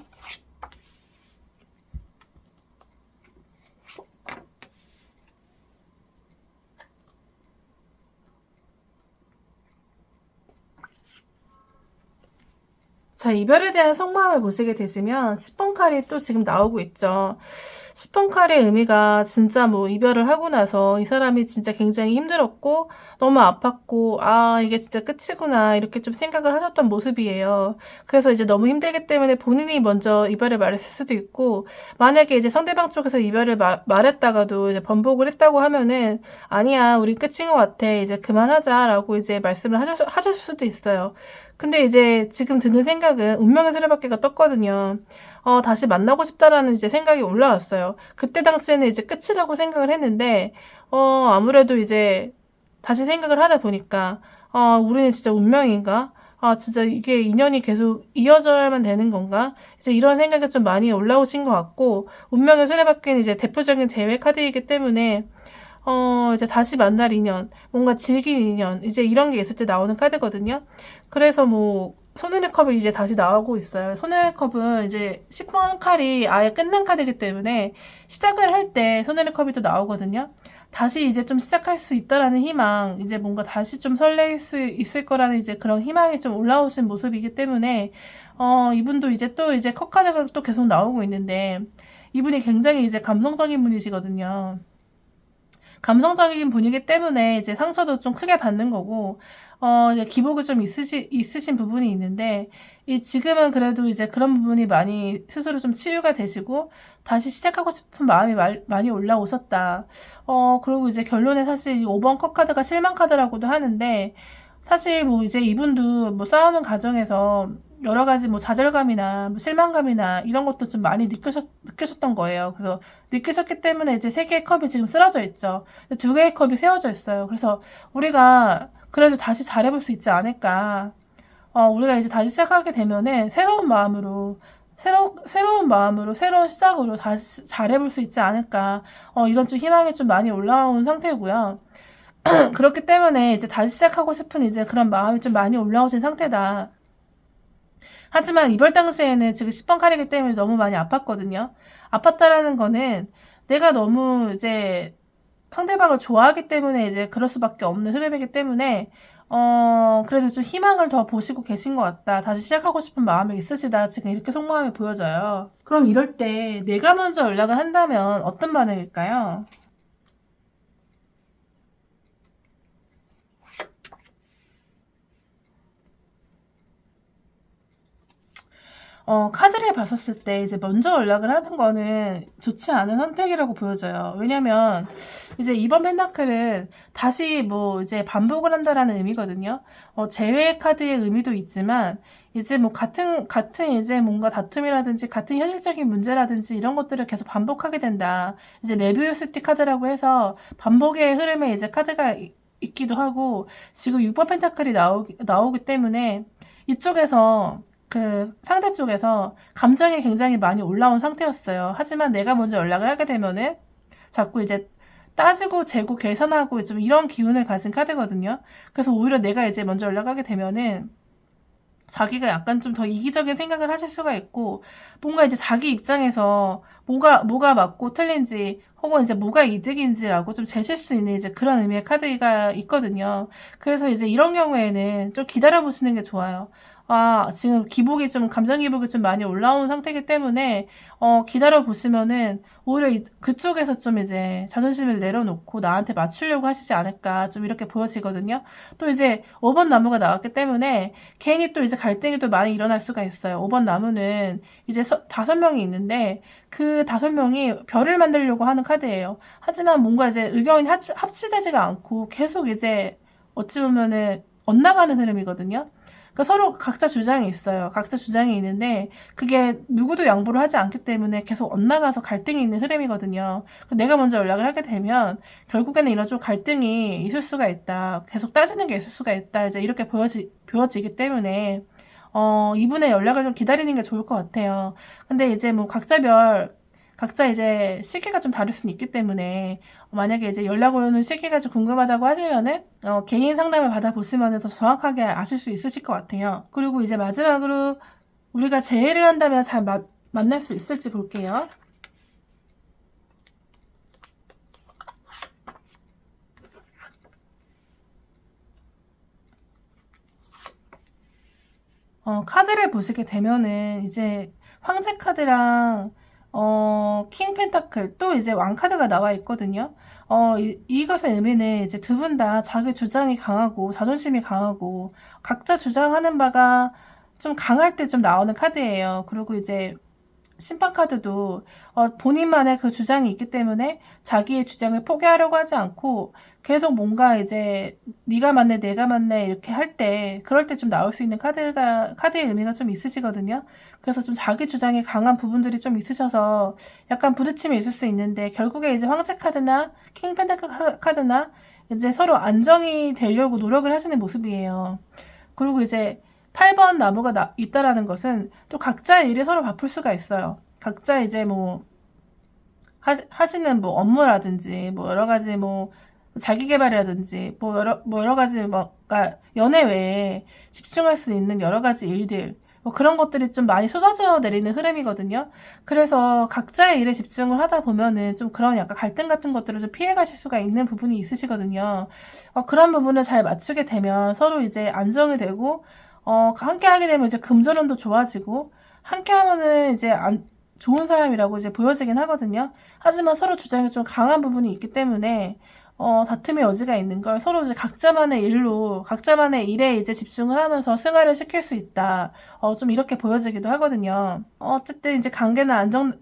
자, 이별에 대한 속마음을 보시게 되시면 10번 칼이 또 지금 나오고 있죠. 10번 칼의 의미가 진짜 뭐 이별을 하고 나서 이 사람이 진짜 굉장히 힘들었고 너무 아팠고 아 이게 진짜 끝이구나 이렇게 좀 생각을 하셨던 모습이에요. 그래서 이제 너무 힘들기 때문에 본인이 먼저 이별을 말했을 수도 있고 만약에 이제 상대방 쪽에서 이별을 말했다가도 이제 번복을 했다고 하면은 아니야 우리 끝인 것 같아 이제 그만하자라고 이제 말씀을 하실 수도 있어요. 근데 이제 지금 드는 생각은 운명의 수레바퀴가 떴거든요. 다시 만나고 싶다라는 이제 생각이 올라왔어요. 그때 당시에는 이제 끝이라고 생각을 했는데, 아무래도 이제 다시 생각을 하다 보니까, 우리는 진짜 운명인가? 진짜 이게 인연이 계속 이어져야만 되는 건가? 이제 이런 생각이 좀 많이 올라오신 것 같고, 운명의 수레바퀴는 이제 대표적인 재회 카드이기 때문에, 이제 다시 만날 인연, 뭔가 즐길 인연, 이제 이런 게 있을 때 나오는 카드거든요. 그래서 뭐, 소년의 컵이 이제 다시 나오고 있어요. 소년의 컵은 이제 10번 칼이 아예 끝난 카드이기 때문에 시작을 할 때 소년의 컵이 또 나오거든요. 다시 이제 좀 시작할 수 있다라는 희망, 이제 뭔가 다시 좀 설레일 수 있을 거라는 이제 그런 희망이 좀 올라오신 모습이기 때문에, 이분도 이제 또 이제 컵 카드가 또 계속 나오고 있는데, 이분이 굉장히 이제 감성적인 분이시거든요. 감성적인 분이기 때문에 이제 상처도 좀 크게 받는 거고, 이제 기복이 좀 있으신 부분이 있는데, 지금은 그래도 이제 그런 부분이 많이 스스로 좀 치유가 되시고, 다시 시작하고 싶은 마음이 많이 올라오셨다. 그리고 이제 결론에 사실 5번 컵 카드가 실망 카드라고도 하는데, 사실 뭐 이제 이분도 뭐 싸우는 과정에서 여러 가지 뭐 좌절감이나 뭐 실망감이나 이런 것도 좀 많이 느끼셨던 거예요. 그래서 느끼셨기 때문에 이제 세 개의 컵이 지금 쓰러져 있죠. 두 개의 컵이 세워져 있어요. 그래서 우리가 그래도 다시 잘해볼 수 있지 않을까. 우리가 이제 다시 시작하게 되면은 새로운 마음으로 새로운 마음으로 새로운 시작으로 다시 잘해볼 수 있지 않을까. 이런 좀 희망이 좀 많이 올라온 상태고요. 그렇기 때문에 이제 다시 시작하고 싶은 이제 그런 마음이 좀 많이 올라오신 상태다. 하지만 이별 당시에는 지금 10번 칼이기 때문에 너무 많이 아팠거든요. 아팠다라는 거는 내가 너무 이제 상대방을 좋아하기 때문에 이제 그럴 수밖에 없는 흐름이기 때문에 그래도 좀 희망을 더 보시고 계신 것 같다. 다시 시작하고 싶은 마음이 있으시다. 지금 이렇게 속마음이 보여져요. 그럼 이럴 때 내가 먼저 연락을 한다면 어떤 반응일까요? 카드를 봤었을 때 이제 먼저 연락을 하는 거는 좋지 않은 선택이라고 보여져요. 왜냐면 이제 이번 펜타클은 다시 뭐 이제 반복을 한다라는 의미거든요. 재회 카드의 의미도 있지만 이제 뭐 같은 이제 뭔가 다툼이라든지 같은 현실적인 문제라든지 이런 것들을 계속 반복하게 된다. 이제 메비우스티 카드라고 해서 반복의 흐름에 이제 카드가 있기도 하고 지금 6번 펜타클이 나오기 때문에 이쪽에서 그 상대 쪽에서 감정이 굉장히 많이 올라온 상태였어요. 하지만 내가 먼저 연락을 하게 되면은 자꾸 이제 따지고 재고 계산하고 좀 이런 기운을 가진 카드거든요. 그래서 오히려 내가 이제 먼저 연락하게 되면은 자기가 약간 좀 더 이기적인 생각을 하실 수가 있고 뭔가 이제 자기 입장에서 뭐가 맞고 틀린지 혹은 이제 뭐가 이득인지라고 좀 재실 수 있는 이제 그런 의미의 카드가 있거든요. 그래서 이제 이런 경우에는 좀 기다려 보시는 게 좋아요. 지금 감정 기복이 좀 많이 올라온 상태이기 때문에, 기다려 보시면은, 오히려 그쪽에서 좀 이제 자존심을 내려놓고 나한테 맞추려고 하시지 않을까, 좀 이렇게 보여지거든요. 또 이제 5번 나무가 나왔기 때문에, 괜히 또 이제 갈등이 또 많이 일어날 수가 있어요. 5번 나무는 이제 5명이 있는데, 그 5명이 별을 만들려고 하는 카드예요. 하지만 뭔가 이제 의견이 합치되지가 않고, 계속 이제, 어찌 보면은, 엇나가는 흐름이거든요. 그러니까 서로 각자 주장이 있어요. 각자 주장이 있는데 그게 누구도 양보를 하지 않기 때문에 계속 엇나가서 갈등이 있는 흐름이거든요. 내가 먼저 연락을 하게 되면 결국에는 이런 좀 갈등이 있을 수가 있다. 계속 따지는 게 있을 수가 있다. 이제 이렇게 보여지기 때문에 이분의 연락을 좀 기다리는 게 좋을 것 같아요. 근데 이제 뭐 각자 이제 시기가 좀 다를 수는 있기 때문에 만약에 이제 연락 오는 시기가 좀 궁금하다고 하시면은 개인 상담을 받아보시면 더 정확하게 아실 수 있으실 것 같아요. 그리고 이제 마지막으로 우리가 재회를 한다면 잘 만날 수 있을지 볼게요. 카드를 보시게 되면은 이제 황제 카드랑 킹 펜타클 또 이제 왕 카드가 나와 있거든요. 이것의 의미는 이제 두 분 다 자기 주장이 강하고 자존심이 강하고 각자 주장하는 바가 좀 강할 때 좀 나오는 카드예요. 그리고 이제 심판 카드도 본인만의 그 주장이 있기 때문에 자기의 주장을 포기하려고 하지 않고 계속 뭔가 이제 네가 맞네 내가 맞네 이렇게 할 때 그럴 때 좀 나올 수 있는 카드의 의미가 좀 있으시거든요. 그래서 좀 자기 주장이 강한 부분들이 좀 있으셔서 약간 부딪힘이 있을 수 있는데 결국에 이제 황제 카드나 킹 펜타클 카드나 이제 서로 안정이 되려고 노력을 하시는 모습이에요. 그리고 이제 8번 나무가 있다라는 것은 또 각자의 일이 서로 바쁠 수가 있어요. 각자 이제 뭐 하시는 뭐 업무라든지 뭐 여러 가지 뭐 자기 개발이라든지 뭐 여러 가지 뭐가 연애 외에 집중할 수 있는 여러 가지 일들 뭐 그런 것들이 좀 많이 쏟아져 내리는 흐름이거든요. 그래서 각자의 일에 집중을 하다 보면은 좀 그런 약간 갈등 같은 것들을 좀 피해 가실 수가 있는 부분이 있으시거든요. 그런 부분을 잘 맞추게 되면 서로 이제 안정이 되고 함께 하게 되면 이제 금전운도 좋아지고 함께 하면은 이제 좋은 사람이라고 이제 보여지긴 하거든요. 하지만 서로 주장이 좀 강한 부분이 있기 때문에 다툼의 여지가 있는 걸 서로 이제 각자만의 일에 이제 집중을 하면서 승화를 시킬 수 있다. 좀 이렇게 보여지기도 하거든요. 어쨌든 이제 관계는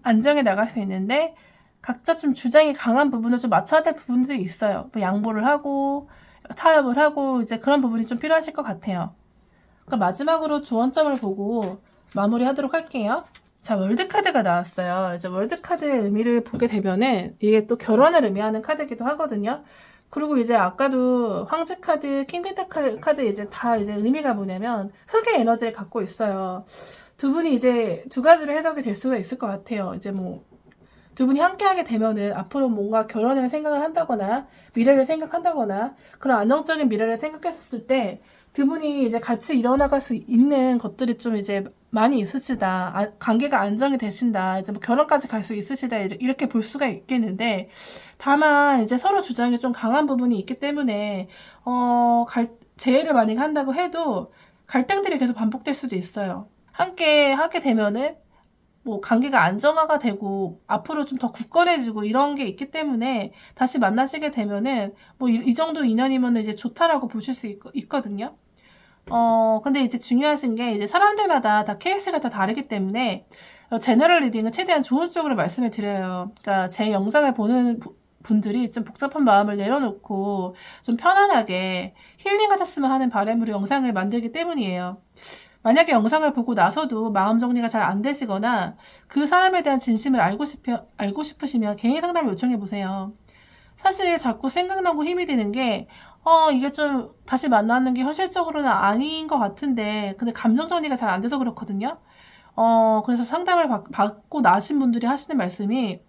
안정해 나갈 수 있는데 각자 좀 주장이 강한 부분을 좀 맞춰야 될 부분들이 있어요. 뭐 양보를 하고 타협을 하고 이제 그런 부분이 좀 필요하실 것 같아요. 그러니까 마지막으로 조언점을 보고 마무리하도록 할게요. 자, 월드카드가 나왔어요. 이제 월드카드의 의미를 보게 되면은 이게 또 결혼을 의미하는 카드이기도 하거든요. 그리고 이제 아까도 황제카드, 킹펜타클 카드 이제 다 이제 의미가 뭐냐면 흑의 에너지를 갖고 있어요. 두 분이 이제 두 가지로 해석이 될 수가 있을 것 같아요. 이제 뭐 두 분이 함께 하게 되면은 앞으로 뭔가 결혼을 생각을 한다거나 미래를 생각한다거나 그런 안정적인 미래를 생각했을 때 두 분이 이제 같이 일어나갈 수 있는 것들이 좀 이제 많이 있으시다. 관계가 안정이 되신다. 이제 뭐 결혼까지 갈 수 있으시다. 이렇게 볼 수가 있겠는데 다만 이제 서로 주장이 좀 강한 부분이 있기 때문에 재회를 만약에 한다고 해도 갈등들이 계속 반복될 수도 있어요. 함께 하게 되면은 뭐 관계가 안정화가 되고 앞으로 좀 더 굳건해지고 이런 게 있기 때문에 다시 만나시게 되면은 뭐 이 정도 인연이면 이제 좋다라고 보실 수 있거든요. 근데 이제 중요하신 게 이제 사람들마다 다 케이스가 다 다르기 때문에 제너럴 리딩은 최대한 좋은 쪽으로 말씀을 드려요. 그러니까 제 영상을 보는 분들이 좀 복잡한 마음을 내려놓고 좀 편안하게 힐링하셨으면 하는 바람으로 영상을 만들기 때문이에요. 만약에 영상을 보고 나서도 마음 정리가 잘 안 되시거나 그 사람에 대한 진심을 알고 싶으시면 개인 상담을 요청해 보세요. 사실 자꾸 생각나고 힘이 드는 게, 이게 좀 다시 만나는 게 현실적으로는 아닌 것 같은데, 근데 감정 정리가 잘 안 돼서 그렇거든요. 그래서 상담을 받고 나신 분들이 하시는 말씀이,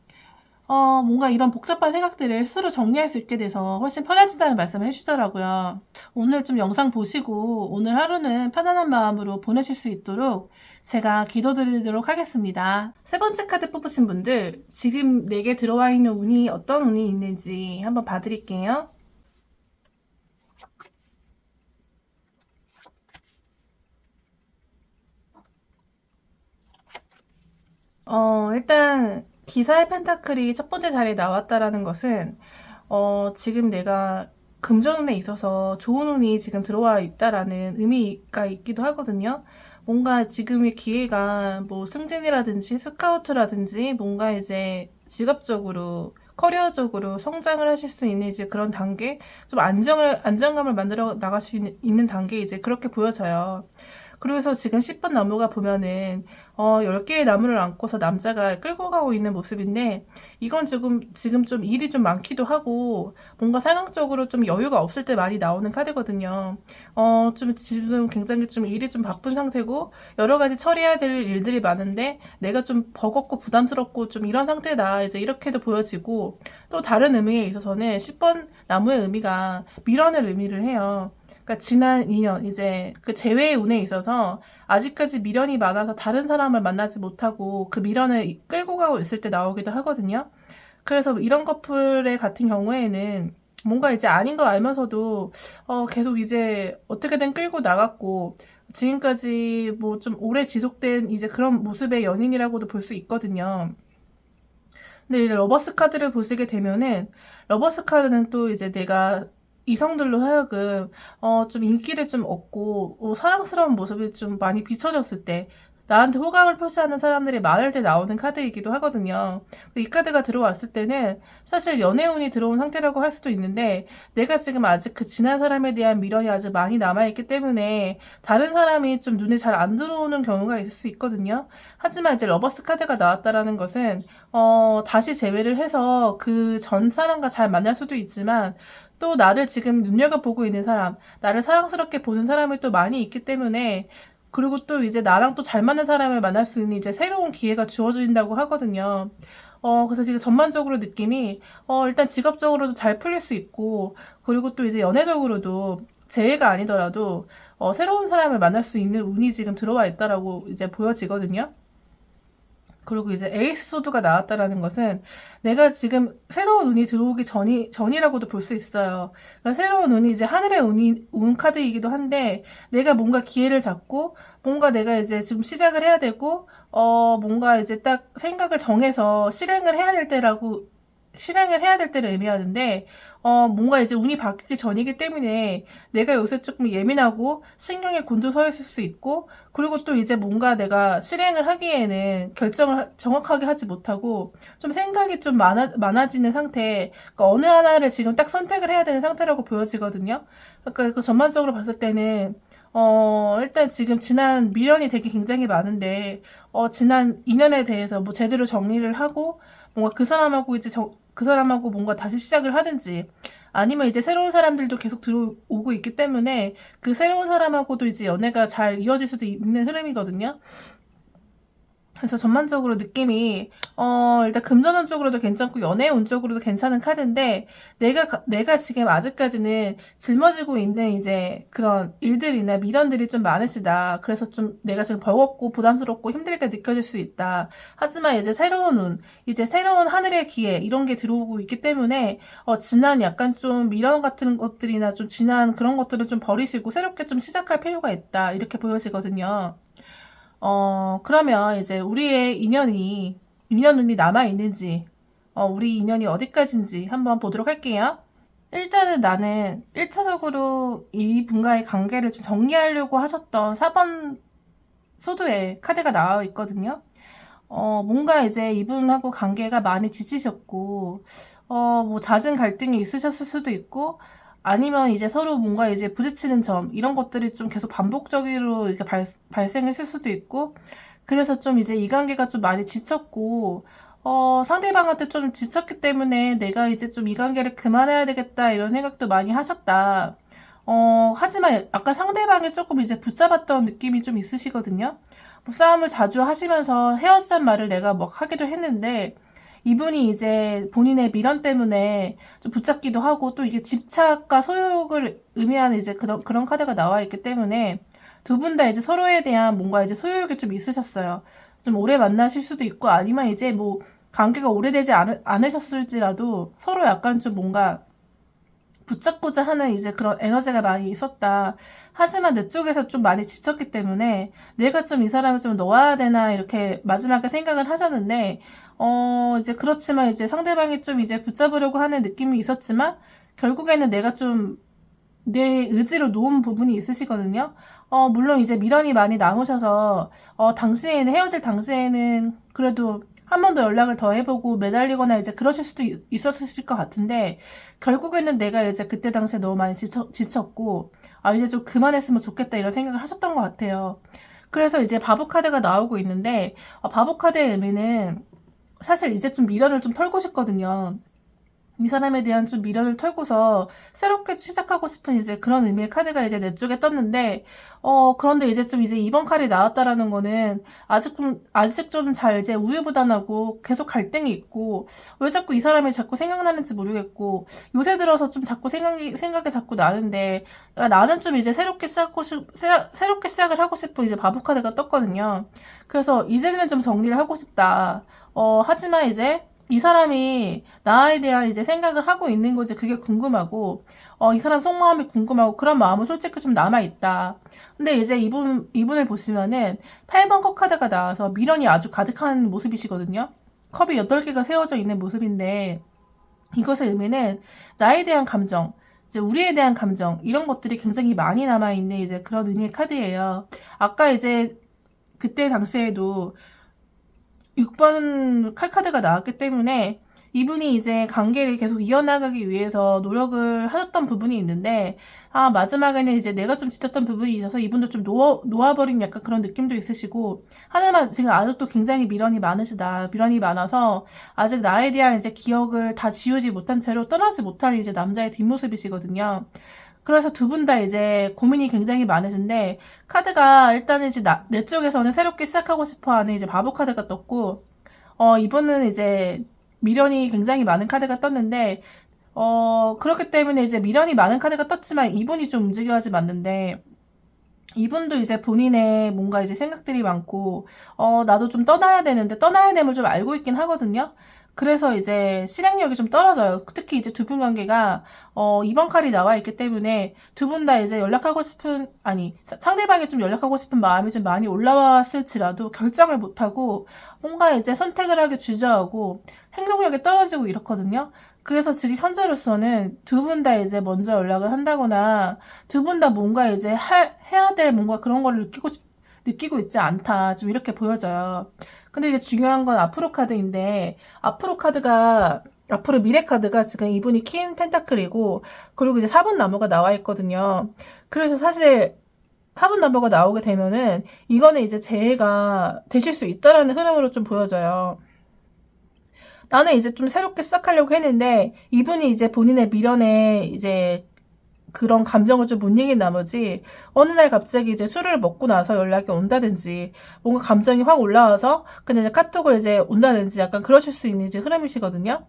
뭔가 이런 복잡한 생각들을 스스로 정리할 수 있게 돼서 훨씬 편해진다는 말씀을 해주더라고요. 오늘 좀 영상 보시고 오늘 하루는 편안한 마음으로 보내실 수 있도록 제가 기도드리도록 하겠습니다. 세 번째 카드 뽑으신 분들, 지금 내게 들어와 있는 운이 어떤 운이 있는지 한번 봐드릴게요. 일단 기사의 펜타클이 첫 번째 자리에 나왔다라는 것은 지금 내가 금전운에 있어서 좋은 운이 지금 들어와 있다라는 의미가 있기도 하거든요. 뭔가 지금의 기회가 뭐 승진이라든지 스카우트라든지 뭔가 이제 직업적으로 커리어적으로 성장을 하실 수 있는 이제 그런 단계, 좀 안정감을 만들어 나갈 수 있는 단계 이제 그렇게 보여져요. 그래서 지금 10번 나무가 보면은 10개의 나무를 안고서 남자가 끌고 가고 있는 모습인데, 이건 지금 좀 일이 좀 많기도 하고 뭔가 상황적으로 좀 여유가 없을 때 많이 나오는 카드거든요. 좀 지금 굉장히 좀 일이 좀 바쁜 상태고 여러 가지 처리해야 될 일들이 많은데 내가 좀 버겁고 부담스럽고 좀 이런 상태다, 이제 이렇게도 보여지고, 또 다른 의미에 있어서는 10번 나무의 의미가 밀어낼 의미를 해요. 그러니까 지난 2년 이제 그 재회의 운에 있어서 아직까지 미련이 많아서 다른 사람을 만나지 못하고 그 미련을 끌고 가고 있을 때 나오기도 하거든요. 그래서 이런 커플의 같은 경우에는 뭔가 이제 아닌 거 알면서도 계속 이제 어떻게든 끌고 나갔고, 지금까지 뭐 좀 오래 지속된 이제 그런 모습의 연인이라고도 볼 수 있거든요. 근데 이제 러버스 카드를 보시게 되면은, 러버스 카드는 또 이제 내가 이성들로 하여금 좀 인기를 좀 얻고 사랑스러운 모습이 좀 많이 비춰졌을 때, 나한테 호감을 표시하는 사람들이 많을 때 나오는 카드이기도 하거든요. 이 카드가 들어왔을 때는 사실 연애운이 들어온 상태라고 할 수도 있는데, 내가 지금 아직 그 지난 사람에 대한 미련이 아직 많이 남아있기 때문에 다른 사람이 좀 눈에 잘 안 들어오는 경우가 있을 수 있거든요. 하지만 이제 러버스 카드가 나왔다라는 것은 다시 재회를 해서 그 전 사람과 잘 만날 수도 있지만, 또 나를 지금 눈여겨보고 있는 사람, 나를 사랑스럽게 보는 사람이 또 많이 있기 때문에, 그리고 또 이제 나랑 또 잘 맞는 사람을 만날 수 있는 이제 새로운 기회가 주어진다고 하거든요. 그래서 지금 전반적으로 느낌이, 일단 직업적으로도 잘 풀릴 수 있고, 그리고 또 이제 연애적으로도 재회가 아니더라도, 새로운 사람을 만날 수 있는 운이 지금 들어와 있다라고 이제 보여지거든요. 그리고 이제 에이스 소드가 나왔다라는 것은 내가 지금 새로운 운이 들어오기 전이라고도 볼 수 있어요. 그러니까 새로운 운이 이제 하늘의 운 카드이기도 한데, 내가 뭔가 기회를 잡고 뭔가 내가 이제 지금 시작을 해야 되고 뭔가 이제 딱 생각을 정해서 실행을 해야 될 때를 의미하는데, 뭔가 이제 운이 바뀌기 전이기 때문에 내가 요새 조금 예민하고 신경이 곤두서 있을 수 있고, 그리고 또 이제 뭔가 내가 실행을 하기에는 결정을 정확하게 하지 못하고 좀 생각이 좀 많아지는 상태, 그러니까 어느 하나를 지금 딱 선택을 해야 되는 상태라고 보여지거든요. 그러니까 그 전반적으로 봤을 때는 일단 지금 지난 미련이 되게 굉장히 많은데, 지난 2년에 대해서 뭐 제대로 정리를 하고 뭔가 그 사람하고 뭔가 다시 시작을 하든지, 아니면 이제 새로운 사람들도 계속 들어오고 있기 때문에 그 새로운 사람하고도 이제 연애가 잘 이어질 수도 있는 흐름이거든요. 그래서 전반적으로 느낌이 일단 금전운 쪽으로도 괜찮고 연애운 쪽으로도 괜찮은 카드인데, 내가 지금 아직까지는 짊어지고 있는 이제 그런 일들이나 미련들이 좀 많으시다. 그래서 좀 내가 지금 버겁고 부담스럽고 힘들게 느껴질 수 있다. 하지만 이제 새로운 운, 이제 새로운 하늘의 기회 이런 게 들어오고 있기 때문에 지난 약간 좀 미련 같은 것들이나 좀 지난 그런 것들을 좀 버리시고 새롭게 좀 시작할 필요가 있다, 이렇게 보여지거든요. 그러면 이제 우리의 인연운이 남아있는지, 우리 인연이 어디까지인지 한번 보도록 할게요. 일단은 나는 1차적으로 이분과의 관계를 좀 정리하려고 하셨던 4번 소드의 카드가 나와 있거든요. 뭔가 이제 이분하고 관계가 많이 지치셨고, 뭐 잦은 갈등이 있으셨을 수도 있고, 아니면 이제 서로 뭔가 이제 부딪히는 점, 이런 것들이 좀 계속 반복적으로 이렇게 발생했을 수도 있고, 그래서 좀 이제 이 관계가 좀 많이 지쳤고, 상대방한테 좀 지쳤기 때문에 내가 이제 좀 이 관계를 그만해야 되겠다, 이런 생각도 많이 하셨다. 하지만 아까 상대방이 조금 이제 붙잡았던 느낌이 좀 있으시거든요. 뭐 싸움을 자주 하시면서 헤어지자는 말을 내가 뭐 하기도 했는데, 이분이 이제 본인의 미련 때문에 좀 붙잡기도 하고, 또 이게 집착과 소유욕을 의미하는 이제 그런 카드가 나와 있기 때문에 두 분 다 이제 서로에 대한 뭔가 이제 소유욕이 좀 있으셨어요. 좀 오래 만나실 수도 있고, 아니면 이제 뭐 관계가 오래되지 않으셨을지라도 서로 약간 좀 뭔가 붙잡고자 하는 이제 그런 에너지가 많이 있었다. 하지만 내 쪽에서 좀 많이 지쳤기 때문에 내가 좀 이 사람을 좀 놓아야 되나 이렇게 마지막에 생각을 하셨는데, 이제 그렇지만 이제 상대방이 좀 이제 붙잡으려고 하는 느낌이 있었지만 결국에는 내가 좀 내 의지로 놓은 부분이 있으시거든요. 물론 이제 미련이 많이 남으셔서, 당시에는, 헤어질 당시에는 그래도 한 번 더 연락을 더 해보고 매달리거나 이제 그러실 수도 있었을 것 같은데, 결국에는 내가 이제 그때 당시에 너무 많이 지쳤고, 이제 좀 그만했으면 좋겠다 이런 생각을 하셨던 것 같아요. 그래서 이제 바보 카드가 나오고 있는데, 바보 카드의 의미는 사실 이제 좀 미련을 좀 털고 싶거든요. 이 사람에 대한 좀 미련을 털고서 새롭게 시작하고 싶은 이제 그런 의미의 카드가 이제 내 쪽에 떴는데, 그런데 이제 좀 이제 이번 칼이 나왔다라는 거는 아직 좀 잘 이제 우유부단하고 계속 갈등이 있고, 왜 자꾸 이 사람이 자꾸 생각나는지 모르겠고, 요새 들어서 좀 자꾸 생각이 자꾸 나는데, 나는 좀 이제 새롭게 시작을 하고 싶은 이제 바보 카드가 떴거든요. 그래서 이제는 좀 정리를 하고 싶다. 하지만 이제 이 사람이 나에 대한 이제 생각을 하고 있는 거지 그게 궁금하고, 이 사람 속마음이 궁금하고 그런 마음은 솔직히 좀 남아있다. 근데 이제 이분을 보시면은 8번 컵 카드가 나와서 미련이 아주 가득한 모습이시거든요. 컵이 8개가 세워져 있는 모습인데, 이것의 의미는 나에 대한 감정, 이제 우리에 대한 감정, 이런 것들이 굉장히 많이 남아있는 이제 그런 의미의 카드예요. 아까 이제 그때 당시에도 6번 칼카드가 나왔기 때문에 이분이 이제 관계를 계속 이어나가기 위해서 노력을 하셨던 부분이 있는데, 마지막에는 이제 내가 좀 지쳤던 부분이 있어서 이분도 좀 놓아버린 약간 그런 느낌도 있으시고, 하지만 지금 아직도 굉장히 미련이 많으시다. 미련이 많아서 아직 나에 대한 이제 기억을 다 지우지 못한 채로 떠나지 못한 이제 남자의 뒷모습이시거든요. 그래서 두 분 다 이제 고민이 굉장히 많으신데, 카드가 일단은 이제 내 쪽에서는 새롭게 시작하고 싶어 하는 이제 바보 카드가 떴고, 이분은 이제 미련이 굉장히 많은 카드가 떴는데, 그렇기 때문에 이제 미련이 많은 카드가 떴지만 이분이 좀 움직여야지 맞는데, 이분도 이제 본인의 뭔가 이제 생각들이 많고, 나도 좀 떠나야 되는데, 떠나야 됨을 좀 알고 있긴 하거든요. 그래서 이제 실행력이 좀 떨어져요. 특히 이제 두 분 관계가, 이번 칼이 나와 있기 때문에 두 분 다 이제 상대방이 좀 연락하고 싶은 마음이 좀 많이 올라왔을지라도 결정을 못하고, 뭔가 이제 선택을 하기 주저하고, 행동력이 떨어지고 이렇거든요. 그래서 지금 현재로서는 두 분 다 이제 먼저 연락을 한다거나, 두 분 다 뭔가 이제 해야 될 뭔가 그런 거를 느끼고 있지 않다. 좀 이렇게 보여져요. 근데 이제 중요한 건 앞으로 카드인데, 앞으로 미래 카드가 지금 이분이 퀸 펜타클이고, 그리고 이제 4번 나무가 나와 있거든요. 그래서 사실 4번 나무가 나오게 되면은, 이거는 이제 재해가 되실 수 있다라는 흐름으로 좀 보여져요. 나는 이제 좀 새롭게 시작하려고 했는데, 이분이 이제 본인의 미련에 이제 그런 감정을 좀 못 이긴 나머지 어느 날 갑자기 이제 술을 먹고 나서 연락이 온다든지 뭔가 감정이 확 올라와서 근데 이제 카톡을 이제 온다든지 약간 그러실 수 있는 이제 흐름이시거든요.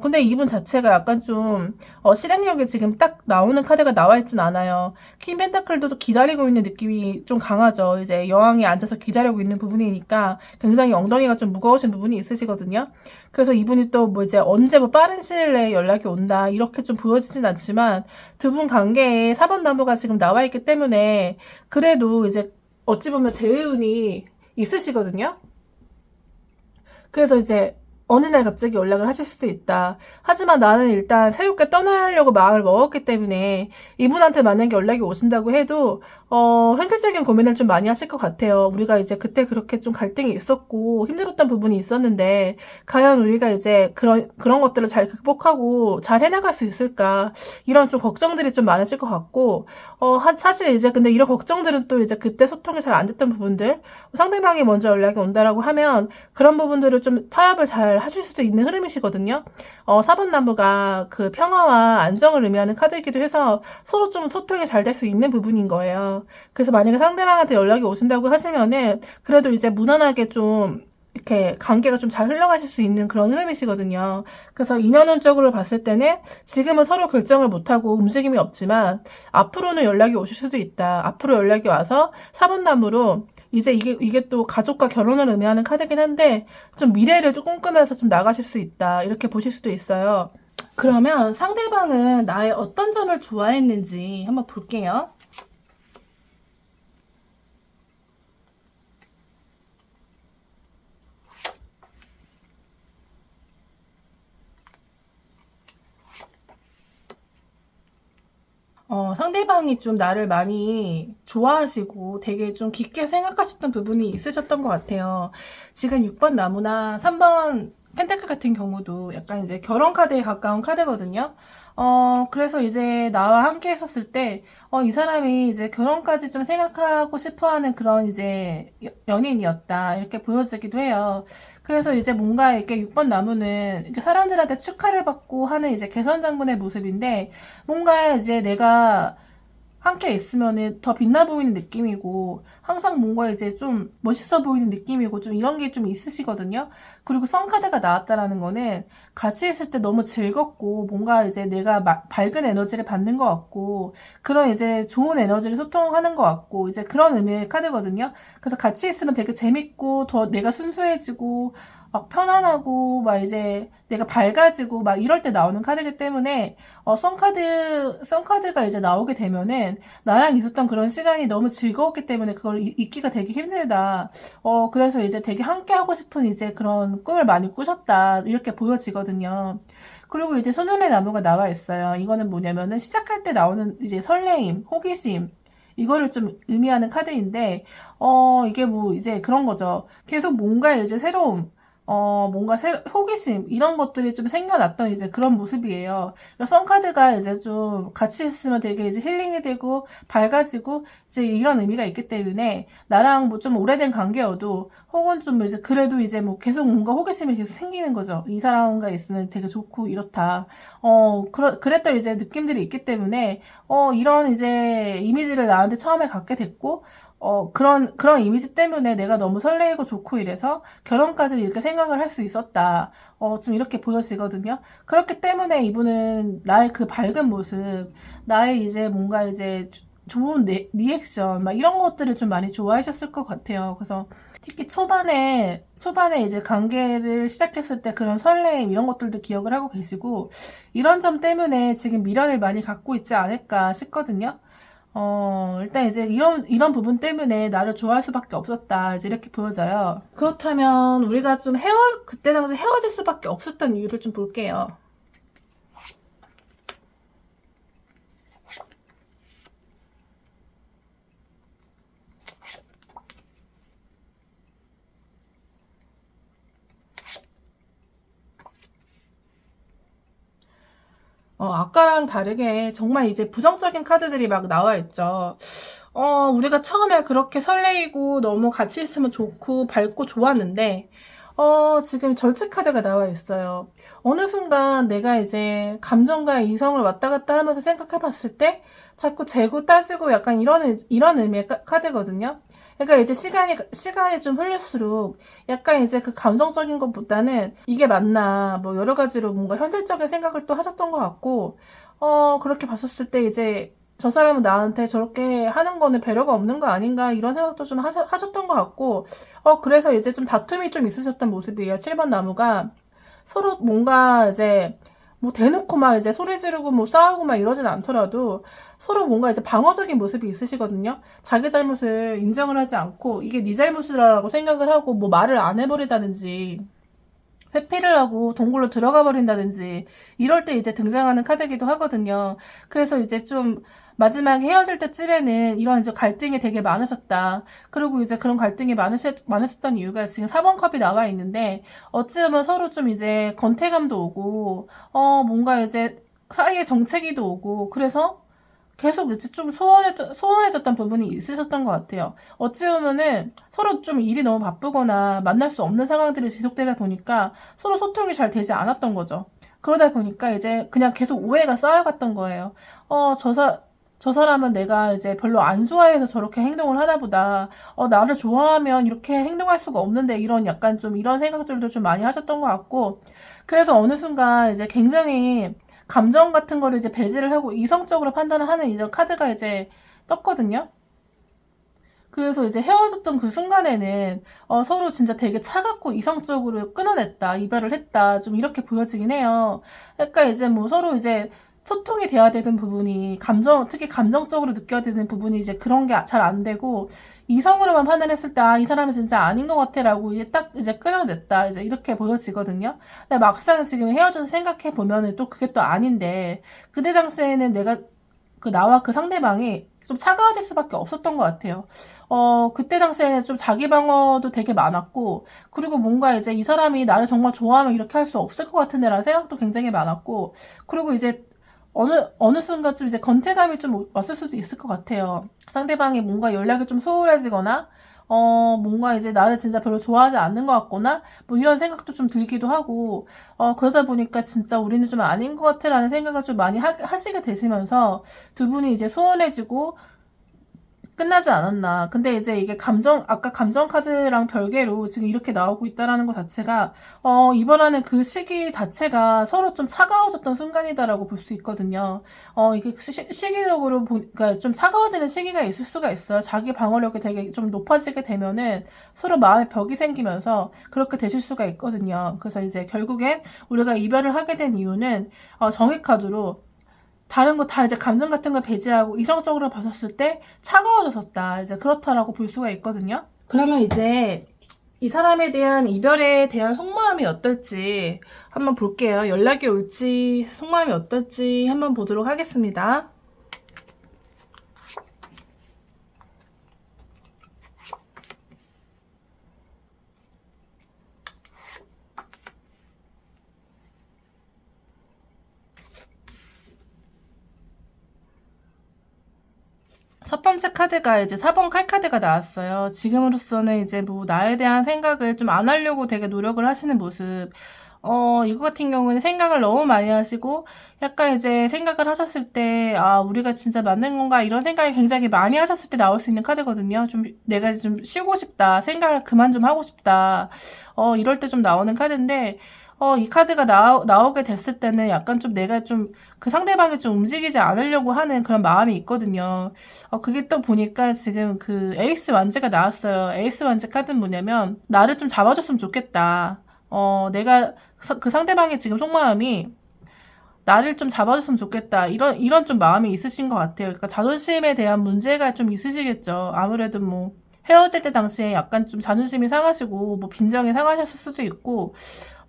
근데 이분 자체가 약간 좀 실행력이 지금 딱 나오는 카드가 나와 있진 않아요. 퀸 펜타클도 기다리고 있는 느낌이 좀 강하죠. 이제 여왕이 앉아서 기다리고 있는 부분이니까 굉장히 엉덩이가 좀 무거우신 부분이 있으시거든요. 그래서 이분이 또 뭐 이제 언제 뭐 빠른 시일 내에 연락이 온다 이렇게 좀 보여지진 않지만 두 분 관계에 4번 나무가 지금 나와 있기 때문에 그래도 이제 어찌 보면 재회운이 있으시거든요. 그래서 이제 어느 날 갑자기 연락을 하실 수도 있다. 하지만 나는 일단 새롭게 떠나려고 마음을 먹었기 때문에 이분한테 만약에 연락이 오신다고 해도 현실적인 고민을 좀 많이 하실 것 같아요. 우리가 이제 그때 그렇게 좀 갈등이 있었고 힘들었던 부분이 있었는데 과연 우리가 이제 그런 것들을 잘 극복하고 잘 해나갈 수 있을까? 이런 좀 걱정들이 좀 많으실 것 같고 사실 이제 근데 이런 걱정들은 또 이제 그때 소통이 잘 안 됐던 부분들 상대방이 먼저 연락이 온다라고 하면 그런 부분들을 좀 타협을 잘 하실 수도 있는 흐름이시거든요. 4번 나무가 그 평화와 안정을 의미하는 카드이기도 해서 서로 좀 소통이 잘 될 수 있는 부분인 거예요. 그래서 만약에 상대방한테 연락이 오신다고 하시면은 그래도 이제 무난하게 좀 이렇게 관계가 좀 잘 흘러가실 수 있는 그런 흐름이시거든요. 그래서 인연운적으로 봤을 때는 지금은 서로 결정을 못하고 움직임이 없지만 앞으로는 연락이 오실 수도 있다. 앞으로 연락이 와서 4번 나무로 이제 이게 또 가족과 결혼을 의미하는 카드긴 한데 좀 미래를 좀 꿈꾸면서 좀 나가실 수 있다. 이렇게 보실 수도 있어요. 그러면 상대방은 나의 어떤 점을 좋아했는지 한번 볼게요. 상대방이 좀 나를 많이 좋아하시고 되게 좀 깊게 생각하셨던 부분이 있으셨던 것 같아요. 지금 6번 나무나 3번 펜타클 같은 경우도 약간 이제 결혼 카드에 가까운 카드거든요. 그래서 이제 나와 함께 했었을 때, 이 사람이 이제 결혼까지 좀 생각하고 싶어 하는 그런 이제 연인이었다. 이렇게 보여지기도 해요. 그래서 이제 뭔가 이렇게 6번 나무는 이렇게 사람들한테 축하를 받고 하는 이제 개선 장군의 모습인데, 뭔가 이제 내가 함께 있으면은 더 빛나 보이는 느낌이고 항상 뭔가 이제 좀 멋있어 보이는 느낌이고 좀 이런 게 좀 있으시거든요. 그리고 선카드가 나왔다라는 거는 같이 있을 때 너무 즐겁고 뭔가 이제 내가 밝은 에너지를 받는 것 같고 그런 이제 좋은 에너지를 소통하는 것 같고 이제 그런 의미의 카드거든요. 그래서 같이 있으면 되게 재밌고 더 내가 순수해지고 막 편안하고 막 이제 내가 밝아지고 막 이럴 때 나오는 카드이기 때문에 선카드가 이제 나오게 되면은 나랑 있었던 그런 시간이 너무 즐거웠기 때문에 그걸 잊기가 되게 힘들다. 그래서 이제 되게 함께 하고 싶은 이제 그런 꿈을 많이 꾸셨다. 이렇게 보여지거든요. 그리고 이제 손은의 나무가 나와 있어요. 이거는 뭐냐면은 시작할 때 나오는 이제 설레임, 호기심, 이거를 좀 의미하는 카드인데, 이게 뭐 이제 그런 거죠. 계속 뭔가 이제 새로움, 뭔가 호기심, 이런 것들이 좀 생겨났던 이제 그런 모습이에요. 그러니까 선카드가 이제 좀 같이 있으면 되게 이제 힐링이 되고 밝아지고 이제 이런 의미가 있기 때문에 나랑 뭐 좀 오래된 관계여도 혹은 좀 이제 그래도 이제 뭐 계속 뭔가 호기심이 계속 생기는 거죠. 이 사람과 있으면 되게 좋고 이렇다. 그랬던 이제 느낌들이 있기 때문에 이런 이제 이미지를 나한테 처음에 갖게 됐고 그런 이미지 때문에 내가 너무 설레이고 좋고 이래서 결혼까지 이렇게 생각을 할 수 있었다. 좀 이렇게 보여지거든요. 그렇기 때문에 이분은 나의 그 밝은 모습, 나의 이제 뭔가 이제 좋은 리액션, 막 이런 것들을 좀 많이 좋아하셨을 것 같아요. 그래서 특히 초반에 이제 관계를 시작했을 때 그런 설레임, 이런 것들도 기억을 하고 계시고, 이런 점 때문에 지금 미련을 많이 갖고 있지 않을까 싶거든요. 일단 이제 이런 부분 때문에 나를 좋아할 수밖에 없었다. 이제 이렇게 보여져요. 그렇다면 우리가 좀 그때 당시 헤어질 수밖에 없었던 이유를 좀 볼게요. 아까랑 다르게 정말 이제 부정적인 카드들이 막 나와 있죠. 우리가 처음에 그렇게 설레이고 너무 같이 있으면 좋고 밝고 좋았는데, 지금 절제 카드가 나와 있어요. 어느 순간 내가 이제 감정과 이성을 왔다 갔다 하면서 생각해 봤을 때 자꾸 재고 따지고 약간 이런 의미의 카드거든요. 그러니까 이제 시간이 좀 흐를수록 약간 이제 그 감정적인 것보다는 이게 맞나, 뭐 여러 가지로 뭔가 현실적인 생각을 또 하셨던 것 같고, 그렇게 봤었을 때 이제 저 사람은 나한테 저렇게 하는 거는 배려가 없는 거 아닌가 이런 생각도 좀 하셨던 것 같고 그래서 이제 좀 다툼이 좀 있으셨던 모습이에요. 7번 나무가 서로 뭔가 이제 뭐 대놓고 막 이제 소리 지르고 뭐 싸우고 막 이러진 않더라도 서로 뭔가 이제 방어적인 모습이 있으시거든요. 자기 잘못을 인정을 하지 않고 이게 네 잘못이라고 생각을 하고 뭐 말을 안 해버리다든지 회피를 하고 동굴로 들어가 버린다든지 이럴 때 이제 등장하는 카드기도 하거든요. 그래서 이제 좀 마지막에 헤어질 때쯤에는 이런 이제 갈등이 되게 많으셨다. 그리고 이제 그런 갈등이 많으셨던 이유가 지금 4번 컵이 나와 있는데 어찌 보면 서로 좀 이제 건태감도 오고 뭔가 이제 사이에 정체기도 오고 그래서 계속 이제 좀 소원해졌던 부분이 있으셨던 것 같아요. 어찌 보면은 서로 좀 일이 너무 바쁘거나 만날 수 없는 상황들이 지속되다 보니까 서로 소통이 잘 되지 않았던 거죠. 그러다 보니까 이제 그냥 계속 오해가 쌓여갔던 거예요. 어, 저 사, 저 사람은 내가 이제 별로 안 좋아해서 저렇게 행동을 하나 보다. 나를 좋아하면 이렇게 행동할 수가 없는데 이런 약간 좀 이런 생각들도 좀 많이 하셨던 것 같고 그래서 어느 순간 이제 굉장히 감정 같은 거를 이제 배제를 하고 이성적으로 판단을 하는 이제 카드가 이제 떴거든요. 그래서 이제 헤어졌던 그 순간에는 서로 진짜 되게 차갑고 이성적으로 끊어냈다, 이별을 했다, 좀 이렇게 보여지긴 해요. 그러니까 이제 뭐 서로 이제 소통이 돼야 되는 부분이 특히 감정적으로 느껴야 되는 부분이 이제 그런 게 잘 안 되고 이성으로만 판단했을 때 이 사람은 진짜 아닌 것 같아라고 이제 딱 이제 끊어냈다 이제 이렇게 보여지거든요. 근데 막상 지금 헤어져서 생각해 보면은 또 그게 또 아닌데 그때 당시에는 내가 나와 그 상대방이 좀 차가워질 수밖에 없었던 것 같아요. 그때 당시에는 좀 자기 방어도 되게 많았고, 그리고 뭔가 이제 이 사람이 나를 정말 좋아하면 이렇게 할 수 없을 것 같은데 라는 생각도 굉장히 많았고, 그리고 이제 어느 순간 좀 이제 건태감이 좀 왔을 수도 있을 것 같아요. 상대방이 뭔가 연락이 좀 소홀해지거나, 뭔가 이제 나를 진짜 별로 좋아하지 않는 것 같거나, 뭐 이런 생각도 좀 들기도 하고, 그러다 보니까 진짜 우리는 좀 아닌 것 같아 라는 생각을 좀 많이 하시게 되시면서 두 분이 이제 소원해지고, 끝나지 않았나. 근데 이제 이게 아까 감정 카드랑 별개로 지금 이렇게 나오고 있다라는 것 자체가, 이별하는 그 시기 자체가 서로 좀 차가워졌던 순간이다라고 볼 수 있거든요. 이게 시기적으로 그러니까 좀 차가워지는 시기가 있을 수가 있어요. 자기 방어력이 되게 좀 높아지게 되면은 서로 마음에 벽이 생기면서 그렇게 되실 수가 있거든요. 그래서 이제 결국엔 우리가 이별을 하게 된 이유는, 정의 카드로 다른 거 다 이제 감정 같은 걸 배제하고 이성적으로 봤었을 때 차가워졌었다. 이제 그렇다라고 볼 수가 있거든요. 그러면 이제 이 사람에 대한 이별에 대한 속마음이 어떨지 한번 볼게요. 연락이 올지 속마음이 어떨지 한번 보도록 하겠습니다. 첫 번째 카드가 이제 4번 칼카드가 나왔어요. 지금으로서는 이제 뭐 나에 대한 생각을 좀 안 하려고 되게 노력을 하시는 모습. 이거 같은 경우는 생각을 너무 많이 하시고 약간 이제 생각을 하셨을 때, 우리가 진짜 맞는 건가 이런 생각을 굉장히 많이 하셨을 때 나올 수 있는 카드거든요. 좀 내가 좀 쉬고 싶다. 생각을 그만 좀 하고 싶다. 이럴 때 좀 나오는 카드인데, 이 카드가 나오게 됐을 때는 약간 좀 내가 좀 그 상대방이 좀 움직이지 않으려고 하는 그런 마음이 있거든요. 그게 또 보니까 지금 그 에이스 완즈가 나왔어요. 에이스 완즈 카드는 뭐냐면, 나를 좀 잡아줬으면 좋겠다. 내가 그 상대방의 지금 속마음이 나를 좀 잡아줬으면 좋겠다. 이런 좀 마음이 있으신 것 같아요. 그러니까 자존심에 대한 문제가 좀 있으시겠죠. 아무래도 뭐 헤어질 때 당시에 약간 좀 자존심이 상하시고 뭐 빈정이 상하셨을 수도 있고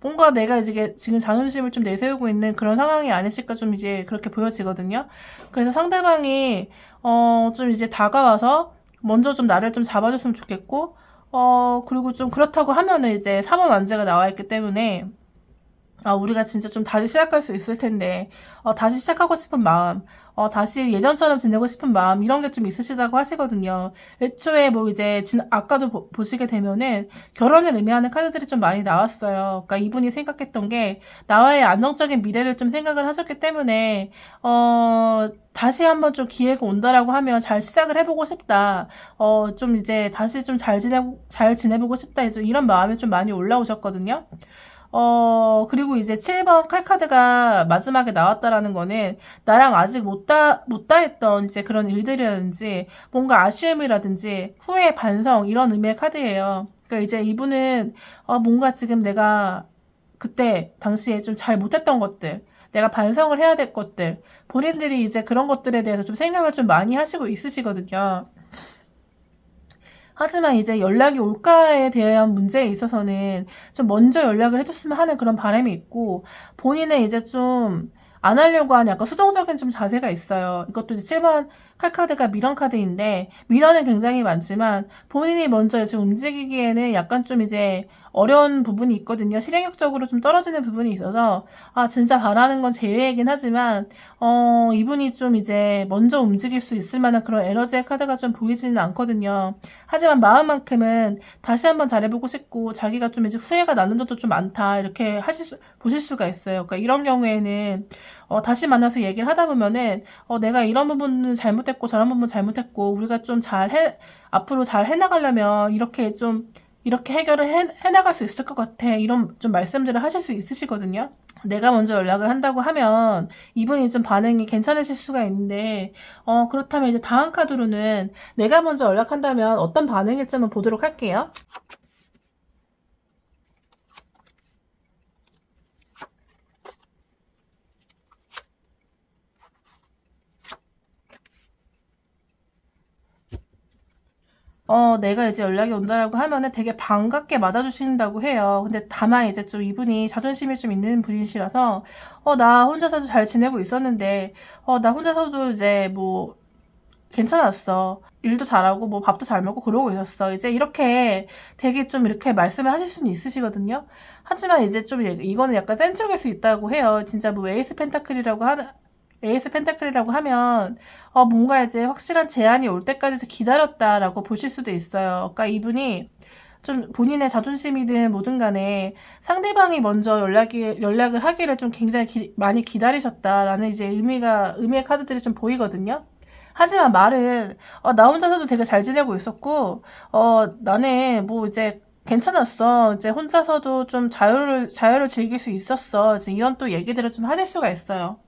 뭔가 내가 이제 지금 자존심을 좀 내세우고 있는 그런 상황이 아니실까 좀 이제 그렇게 보여지거든요. 그래서 상대방이 좀 이제 다가와서 먼저 좀 나를 좀 잡아줬으면 좋겠고 그리고 좀 그렇다고 하면은 이제 3번 완제가 나와 있기 때문에 우리가 진짜 좀 다시 시작할 수 있을 텐데, 다시 시작하고 싶은 마음, 다시 예전처럼 지내고 싶은 마음, 이런 게 좀 있으시다고 하시거든요. 애초에 뭐 이제, 아까도 보시게 되면은, 결혼을 의미하는 카드들이 좀 많이 나왔어요. 그러니까 이분이 생각했던 게, 나와의 안정적인 미래를 좀 생각을 하셨기 때문에, 다시 한번 좀 기회가 온다라고 하면 잘 시작을 해보고 싶다. 좀 이제 다시 좀 잘 지내보고 싶다. 이런 마음이 좀 많이 올라오셨거든요. 그리고 이제 7번 칼카드가 마지막에 나왔다라는 거는 나랑 아직 못다 했던 이제 그런 일들이라든지 뭔가 아쉬움이라든지 후회 반성 이런 의미의 카드예요. 그러니까 이제 이분은 뭔가 지금 내가 그때 당시에 좀 잘 못했던 것들 내가 반성을 해야 될 것들 본인들이 이제 그런 것들에 대해서 좀 생각을 좀 많이 하시고 있으시거든요. 하지만 이제 연락이 올까에 대한 문제에 있어서는 좀 먼저 연락을 해줬으면 하는 그런 바람이 있고, 본인은 이제 좀 안 하려고 하는 약간 수동적인 좀 자세가 있어요. 이것도 이제 7번 칼카드가 미련 카드인데, 미련은 굉장히 많지만, 본인이 먼저 이제 움직이기에는 약간 좀 이제 어려운 부분이 있거든요. 실행력적으로 좀 떨어지는 부분이 있어서, 진짜 바라는 건 제외이긴 하지만, 이분이 좀 이제 먼저 움직일 수 있을 만한 그런 에너지의 카드가 좀 보이지는 않거든요. 하지만 마음만큼은 다시 한번 잘해보고 싶고 자기가 좀 이제 후회가 나는 적도 좀 많다 이렇게 보실 수가 있어요. 그러니까 이런 경우에는 다시 만나서 얘기를 하다 보면은 내가 이런 부분은 잘못했고 저런 부분 잘못했고 우리가 좀 앞으로 잘 해나가려면 이렇게 좀 이렇게 해결을 해나갈 수 있을 것 같아. 이런 좀 말씀들을 하실 수 있으시거든요. 내가 먼저 연락을 한다고 하면 이분이 좀 반응이 괜찮으실 수가 있는데, 그렇다면 이제 다음 카드로는 내가 먼저 연락한다면 어떤 반응일지 한번 보도록 할게요. 내가 이제 연락이 온다라고 하면은 되게 반갑게 맞아주신다고 해요. 근데 다만 이제 좀 이분이 자존심이 좀 있는 분이시라서, 나 혼자서도 잘 지내고 있었는데, 나 혼자서도 이제 뭐, 괜찮았어. 일도 잘하고, 뭐, 밥도 잘 먹고 그러고 있었어. 이제 이렇게 되게 좀 이렇게 말씀을 하실 수는 있으시거든요. 하지만 이제 좀 이거는 약간 센 쪽일 수 있다고 해요. 진짜 뭐, 에이스 펜타클이라고 하면 뭔가 이제 확실한 제안이 올 때까지 기다렸다라고 보실 수도 있어요. 그러니까 이분이 좀 본인의 자존심이든 뭐든 간에 상대방이 먼저 연락을 하기를 좀 굉장히 많이 기다리셨다라는 이제 의미의 카드들이 좀 보이거든요. 하지만 말은, 나 혼자서도 되게 잘 지내고 있었고, 나는 뭐 이제 괜찮았어. 이제 혼자서도 좀 자유를 즐길 수 있었어. 이제 이런 또 얘기들을 좀 하실 수가 있어요.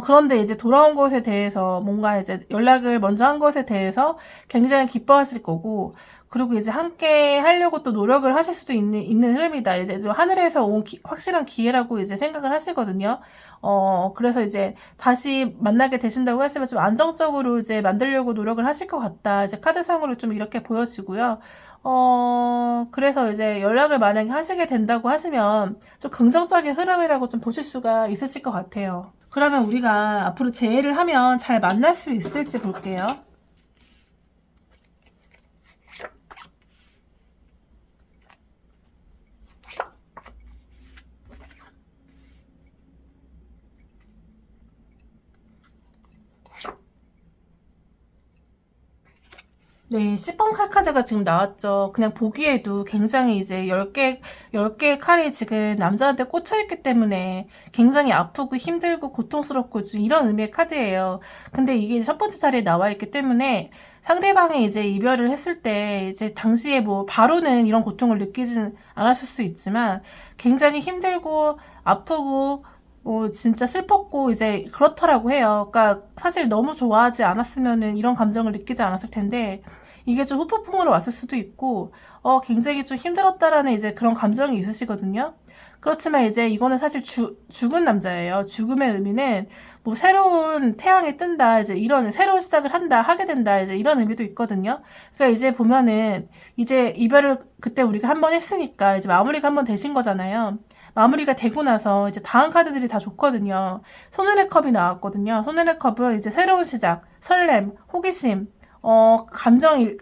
그런데 이제 돌아온 것에 대해서 뭔가 이제 연락을 먼저 한 것에 대해서 굉장히 기뻐하실 거고, 그리고 이제 함께 하려고 또 노력을 하실 수도 있는 흐름이다. 이제 좀 하늘에서 온 확실한 기회라고 이제 생각을 하시거든요. 그래서 이제 다시 만나게 되신다고 하시면 좀 안정적으로 이제 만들려고 노력을 하실 것 같다. 이제 카드상으로 좀 이렇게 보여지고요. 그래서 이제 연락을 만약에 하시게 된다고 하시면 좀 긍정적인 흐름이라고 좀 보실 수가 있으실 것 같아요. 그러면 우리가 앞으로 재회를 하면 잘 만날 수 있을지 볼게요. 네, 10번 카드가 지금 나왔죠. 그냥 보기에도 굉장히 이제 10개의 칼이 지금 남자한테 꽂혀있기 때문에 굉장히 아프고 힘들고 고통스럽고 좀 이런 의미의 카드예요. 근데 이게 첫 번째 자리에 나와 있기 때문에 상대방이 이제 이별을 했을 때 이제 당시에 뭐 바로는 이런 고통을 느끼진 않았을 수 있지만 굉장히 힘들고 아프고 진짜 슬펐고 이제 그렇더라고 해요. 그러니까 사실 너무 좋아하지 않았으면은 이런 감정을 느끼지 않았을 텐데 이게 좀 후폭풍으로 왔을 수도 있고, 굉장히 좀 힘들었다라는 이제 그런 감정이 있으시거든요. 그렇지만 이제 이거는 사실 죽은 남자예요. 죽음의 의미는 뭐 새로운 태양이 뜬다, 이제 이런 새로운 시작을 하게 된다, 이제 이런 의미도 있거든요. 그러니까 이제 보면은 이제 이별을 그때 우리가 한 번 했으니까 이제 마무리가 한 번 되신 거잖아요. 마무리가 되고 나서 이제 다음 카드들이 다 좋거든요. 손은의 컵이 나왔거든요. 손은의 컵은 이제 새로운 시작, 설렘, 호기심,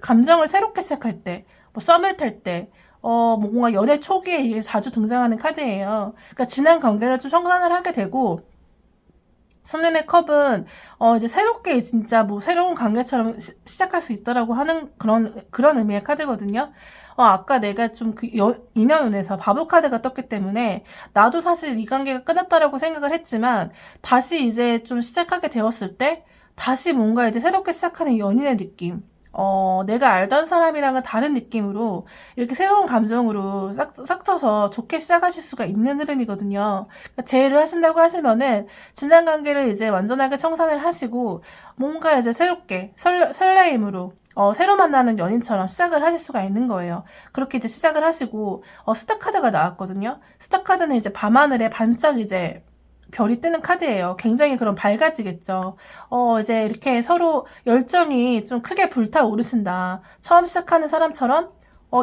감정을 새롭게 시작할 때, 뭐 썸을 탈 때, 뭔가 연애 초기에 이게 자주 등장하는 카드예요. 그러니까 지난 관계를 좀 청산을 하게 되고, 손은의 컵은 이제 새롭게 진짜 뭐 새로운 관계처럼 시작할 수 있다라고 하는 그런 의미의 카드거든요. 아까 내가 좀 인연운에서 바보 카드가 떴기 때문에 나도 사실 이 관계가 끝났다라고 생각을 했지만 다시 이제 좀 시작하게 되었을 때 다시 뭔가 이제 새롭게 시작하는 연인의 느낌. 내가 알던 사람이랑은 다른 느낌으로 이렇게 새로운 감정으로 싹 져서 좋게 시작하실 수가 있는 흐름이거든요. 그러니까 재회를 하신다고 하시면은 지난 관계를 이제 완전하게 청산을 하시고 뭔가 이제 새롭게 설레임으로 새로 만나는 연인처럼 시작을 하실 수가 있는 거예요. 그렇게 이제 시작을 하시고 스타 카드가 나왔거든요. 스타 카드는 이제 밤하늘에 반짝 이제 별이 뜨는 카드예요. 굉장히 그런 밝아지겠죠. 이제 이렇게 서로 열정이 좀 크게 불타오르신다. 처음 시작하는 사람처럼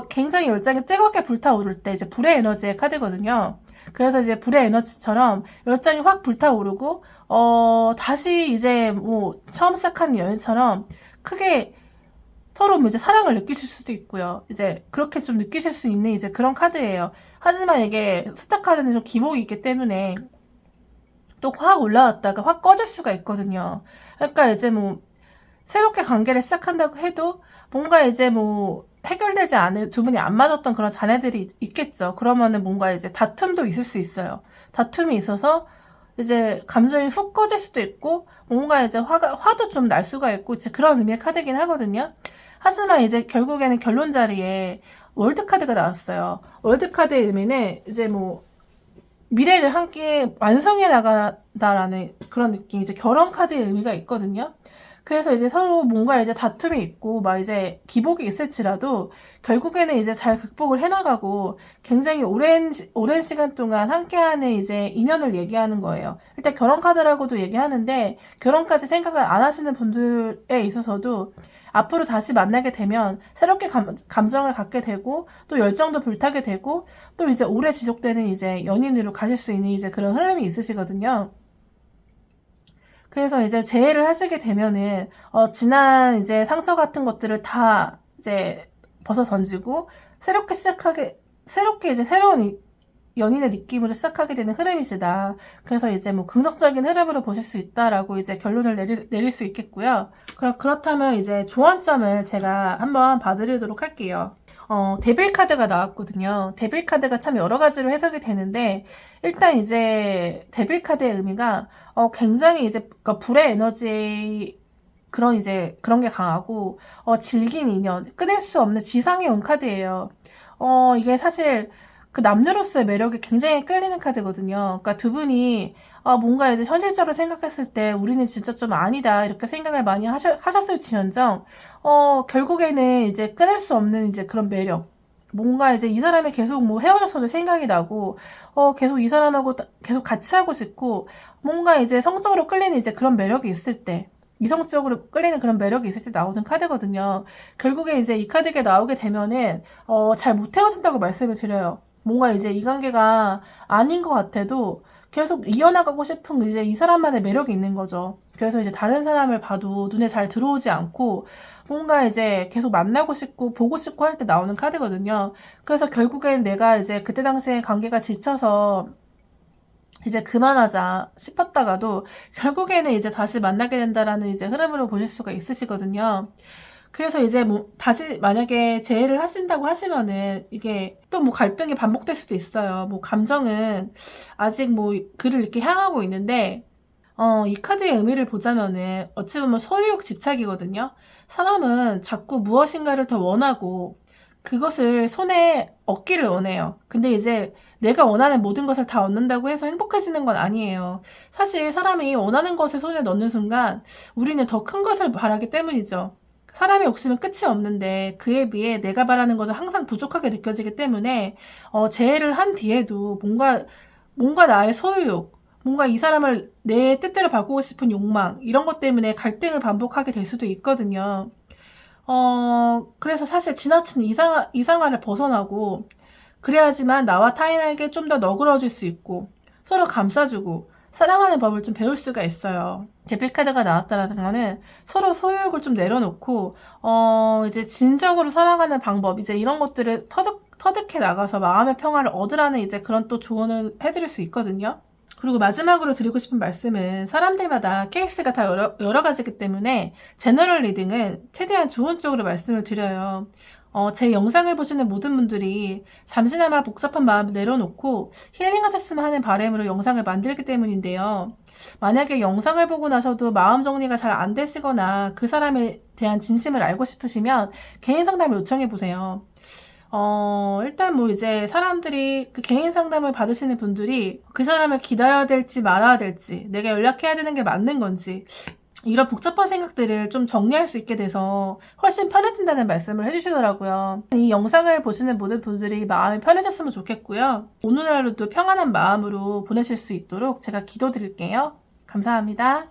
굉장히 열정이 뜨겁게 불타오를 때 이제 불의 에너지의 카드거든요. 그래서 이제 불의 에너지처럼 열정이 확 불타오르고 다시 이제 뭐 처음 시작하는 연인처럼 크게 서로 뭐 이제 사랑을 느끼실 수도 있고요. 이제 그렇게 좀 느끼실 수 있는 이제 그런 카드예요. 하지만 이게 스타 카드는 좀 기복이 있기 때문에 또 확 올라왔다가 확 꺼질 수가 있거든요. 그러니까 이제 뭐 새롭게 관계를 시작한다고 해도 뭔가 이제 뭐 해결되지 않은 두 분이 안 맞았던 그런 자네들이 있겠죠. 그러면은 뭔가 이제 다툼도 있을 수 있어요. 다툼이 있어서 이제 감정이 훅 꺼질 수도 있고 뭔가 이제 화도 좀 날 수가 있고 이제 그런 의미의 카드긴 하거든요. 하지만 이제 결국에는 결론 자리에 월드카드가 나왔어요. 월드카드의 의미는 이제 뭐 미래를 함께 완성해 나가다라는 그런 느낌, 이제 결혼 카드의 의미가 있거든요. 그래서 이제 서로 뭔가 이제 다툼이 있고, 막 이제 기복이 있을지라도, 결국에는 이제 잘 극복을 해나가고, 굉장히 오랜 시간 동안 함께하는 이제 인연을 얘기하는 거예요. 일단 결혼 카드라고도 얘기하는데, 결혼까지 생각을 안 하시는 분들에 있어서도, 앞으로 다시 만나게 되면 새롭게 감정을 갖게 되고 또 열정도 불타게 되고 또 이제 오래 지속되는 이제 연인으로 가실 수 있는 이제 그런 흐름이 있으시거든요. 그래서 이제 재회를 하시게 되면은 지난 이제 상처 같은 것들을 다 이제 벗어 던지고 새롭게 이제 새로운 연인의 느낌으로 시작하게 되는 흐름이시다. 그래서 이제 뭐 긍정적인 흐름으로 보실 수 있다라고 이제 결론을 내릴 수 있겠고요. 그렇다면 이제 조언점을 제가 한번 봐드리도록 할게요. 데빌 카드가 나왔거든요. 데빌 카드가 참 여러 가지로 해석이 되는데, 일단 이제 데빌 카드의 의미가, 굉장히 이제, 그러니까 불의 에너지, 그런 게 강하고, 질긴 인연, 끊을 수 없는 지상의 운 카드예요. 이게 사실, 그 남녀로서의 매력이 굉장히 끌리는 카드거든요. 그러니까 두 분이 뭔가 이제 현실적으로 생각했을 때 우리는 진짜 좀 아니다 이렇게 생각을 많이 하셨을지언정 결국에는 이제 끊을 수 없는 이제 그런 매력, 뭔가 이제 이 사람이 계속 뭐 헤어졌어도 생각이 나고 계속 이 사람하고 계속 같이 하고 싶고 뭔가 이제 성적으로 끌리는 이제 그런 매력이 있을 때, 이성적으로 끌리는 그런 매력이 있을 때 나오는 카드거든요. 결국에 이제 이 카드가 나오게 되면은 잘 못 헤어진다고 말씀을 드려요. 뭔가 이제 이 관계가 아닌 것 같아도 계속 이어나가고 싶은 이제 이 사람만의 매력이 있는 거죠. 그래서 이제 다른 사람을 봐도 눈에 잘 들어오지 않고 뭔가 이제 계속 만나고 싶고 보고 싶고 할 때 나오는 카드거든요. 그래서 결국엔 내가 이제 그때 당시에 관계가 지쳐서 이제 그만하자 싶었다가도 결국에는 이제 다시 만나게 된다라는 이제 흐름으로 보실 수가 있으시거든요. 그래서 이제 뭐 다시 만약에 재회를 하신다고 하시면은 이게 또 뭐 갈등이 반복될 수도 있어요. 뭐 감정은 아직 뭐 그를 이렇게 향하고 있는데 이 카드의 의미를 보자면은 어찌 보면 소유욕 집착이거든요. 사람은 자꾸 무엇인가를 더 원하고 그것을 손에 얻기를 원해요. 근데 이제 내가 원하는 모든 것을 다 얻는다고 해서 행복해지는 건 아니에요. 사실 사람이 원하는 것을 손에 넣는 순간 우리는 더 큰 것을 바라기 때문이죠. 사람의 욕심은 끝이 없는데 그에 비해 내가 바라는 것은 항상 부족하게 느껴지기 때문에 재회를 한 뒤에도 뭔가 나의 소유욕, 뭔가 이 사람을 내 뜻대로 바꾸고 싶은 욕망, 이런 것 때문에 갈등을 반복하게 될 수도 있거든요. 그래서 사실 지나친 이상화를 벗어나고, 그래야지만 나와 타인에게 좀 더 너그러질 수 있고, 서로 감싸주고, 사랑하는 법을 좀 배울 수가 있어요. 데빌카드가 나왔다라는 거는 서로 소유욕을 좀 내려놓고, 이제 진정으로 사랑하는 방법, 이제 이런 것들을 터득해 나가서 마음의 평화를 얻으라는 이제 그런 또 조언을 해드릴 수 있거든요. 그리고 마지막으로 드리고 싶은 말씀은 사람들마다 케이스가 다 여러 가지이기 때문에 제너럴 리딩은 최대한 좋은 쪽으로 말씀을 드려요. 제 영상을 보시는 모든 분들이 잠시나마 복잡한 마음을 내려놓고 힐링하셨으면 하는 바람으로 영상을 만들기 때문인데요. 만약에 영상을 보고 나서도 마음 정리가 잘 안 되시거나 그 사람에 대한 진심을 알고 싶으시면 개인 상담을 요청해 보세요. 일단 뭐 이제 사람들이 그 개인 상담을 받으시는 분들이 그 사람을 기다려야 될지 말아야 될지, 내가 연락해야 되는 게 맞는 건지, 이런 복잡한 생각들을 좀 정리할 수 있게 돼서 훨씬 편해진다는 말씀을 해주시더라고요. 이 영상을 보시는 모든 분들이 마음이 편해졌으면 좋겠고요. 오늘 하루도 평안한 마음으로 보내실 수 있도록 제가 기도드릴게요. 감사합니다.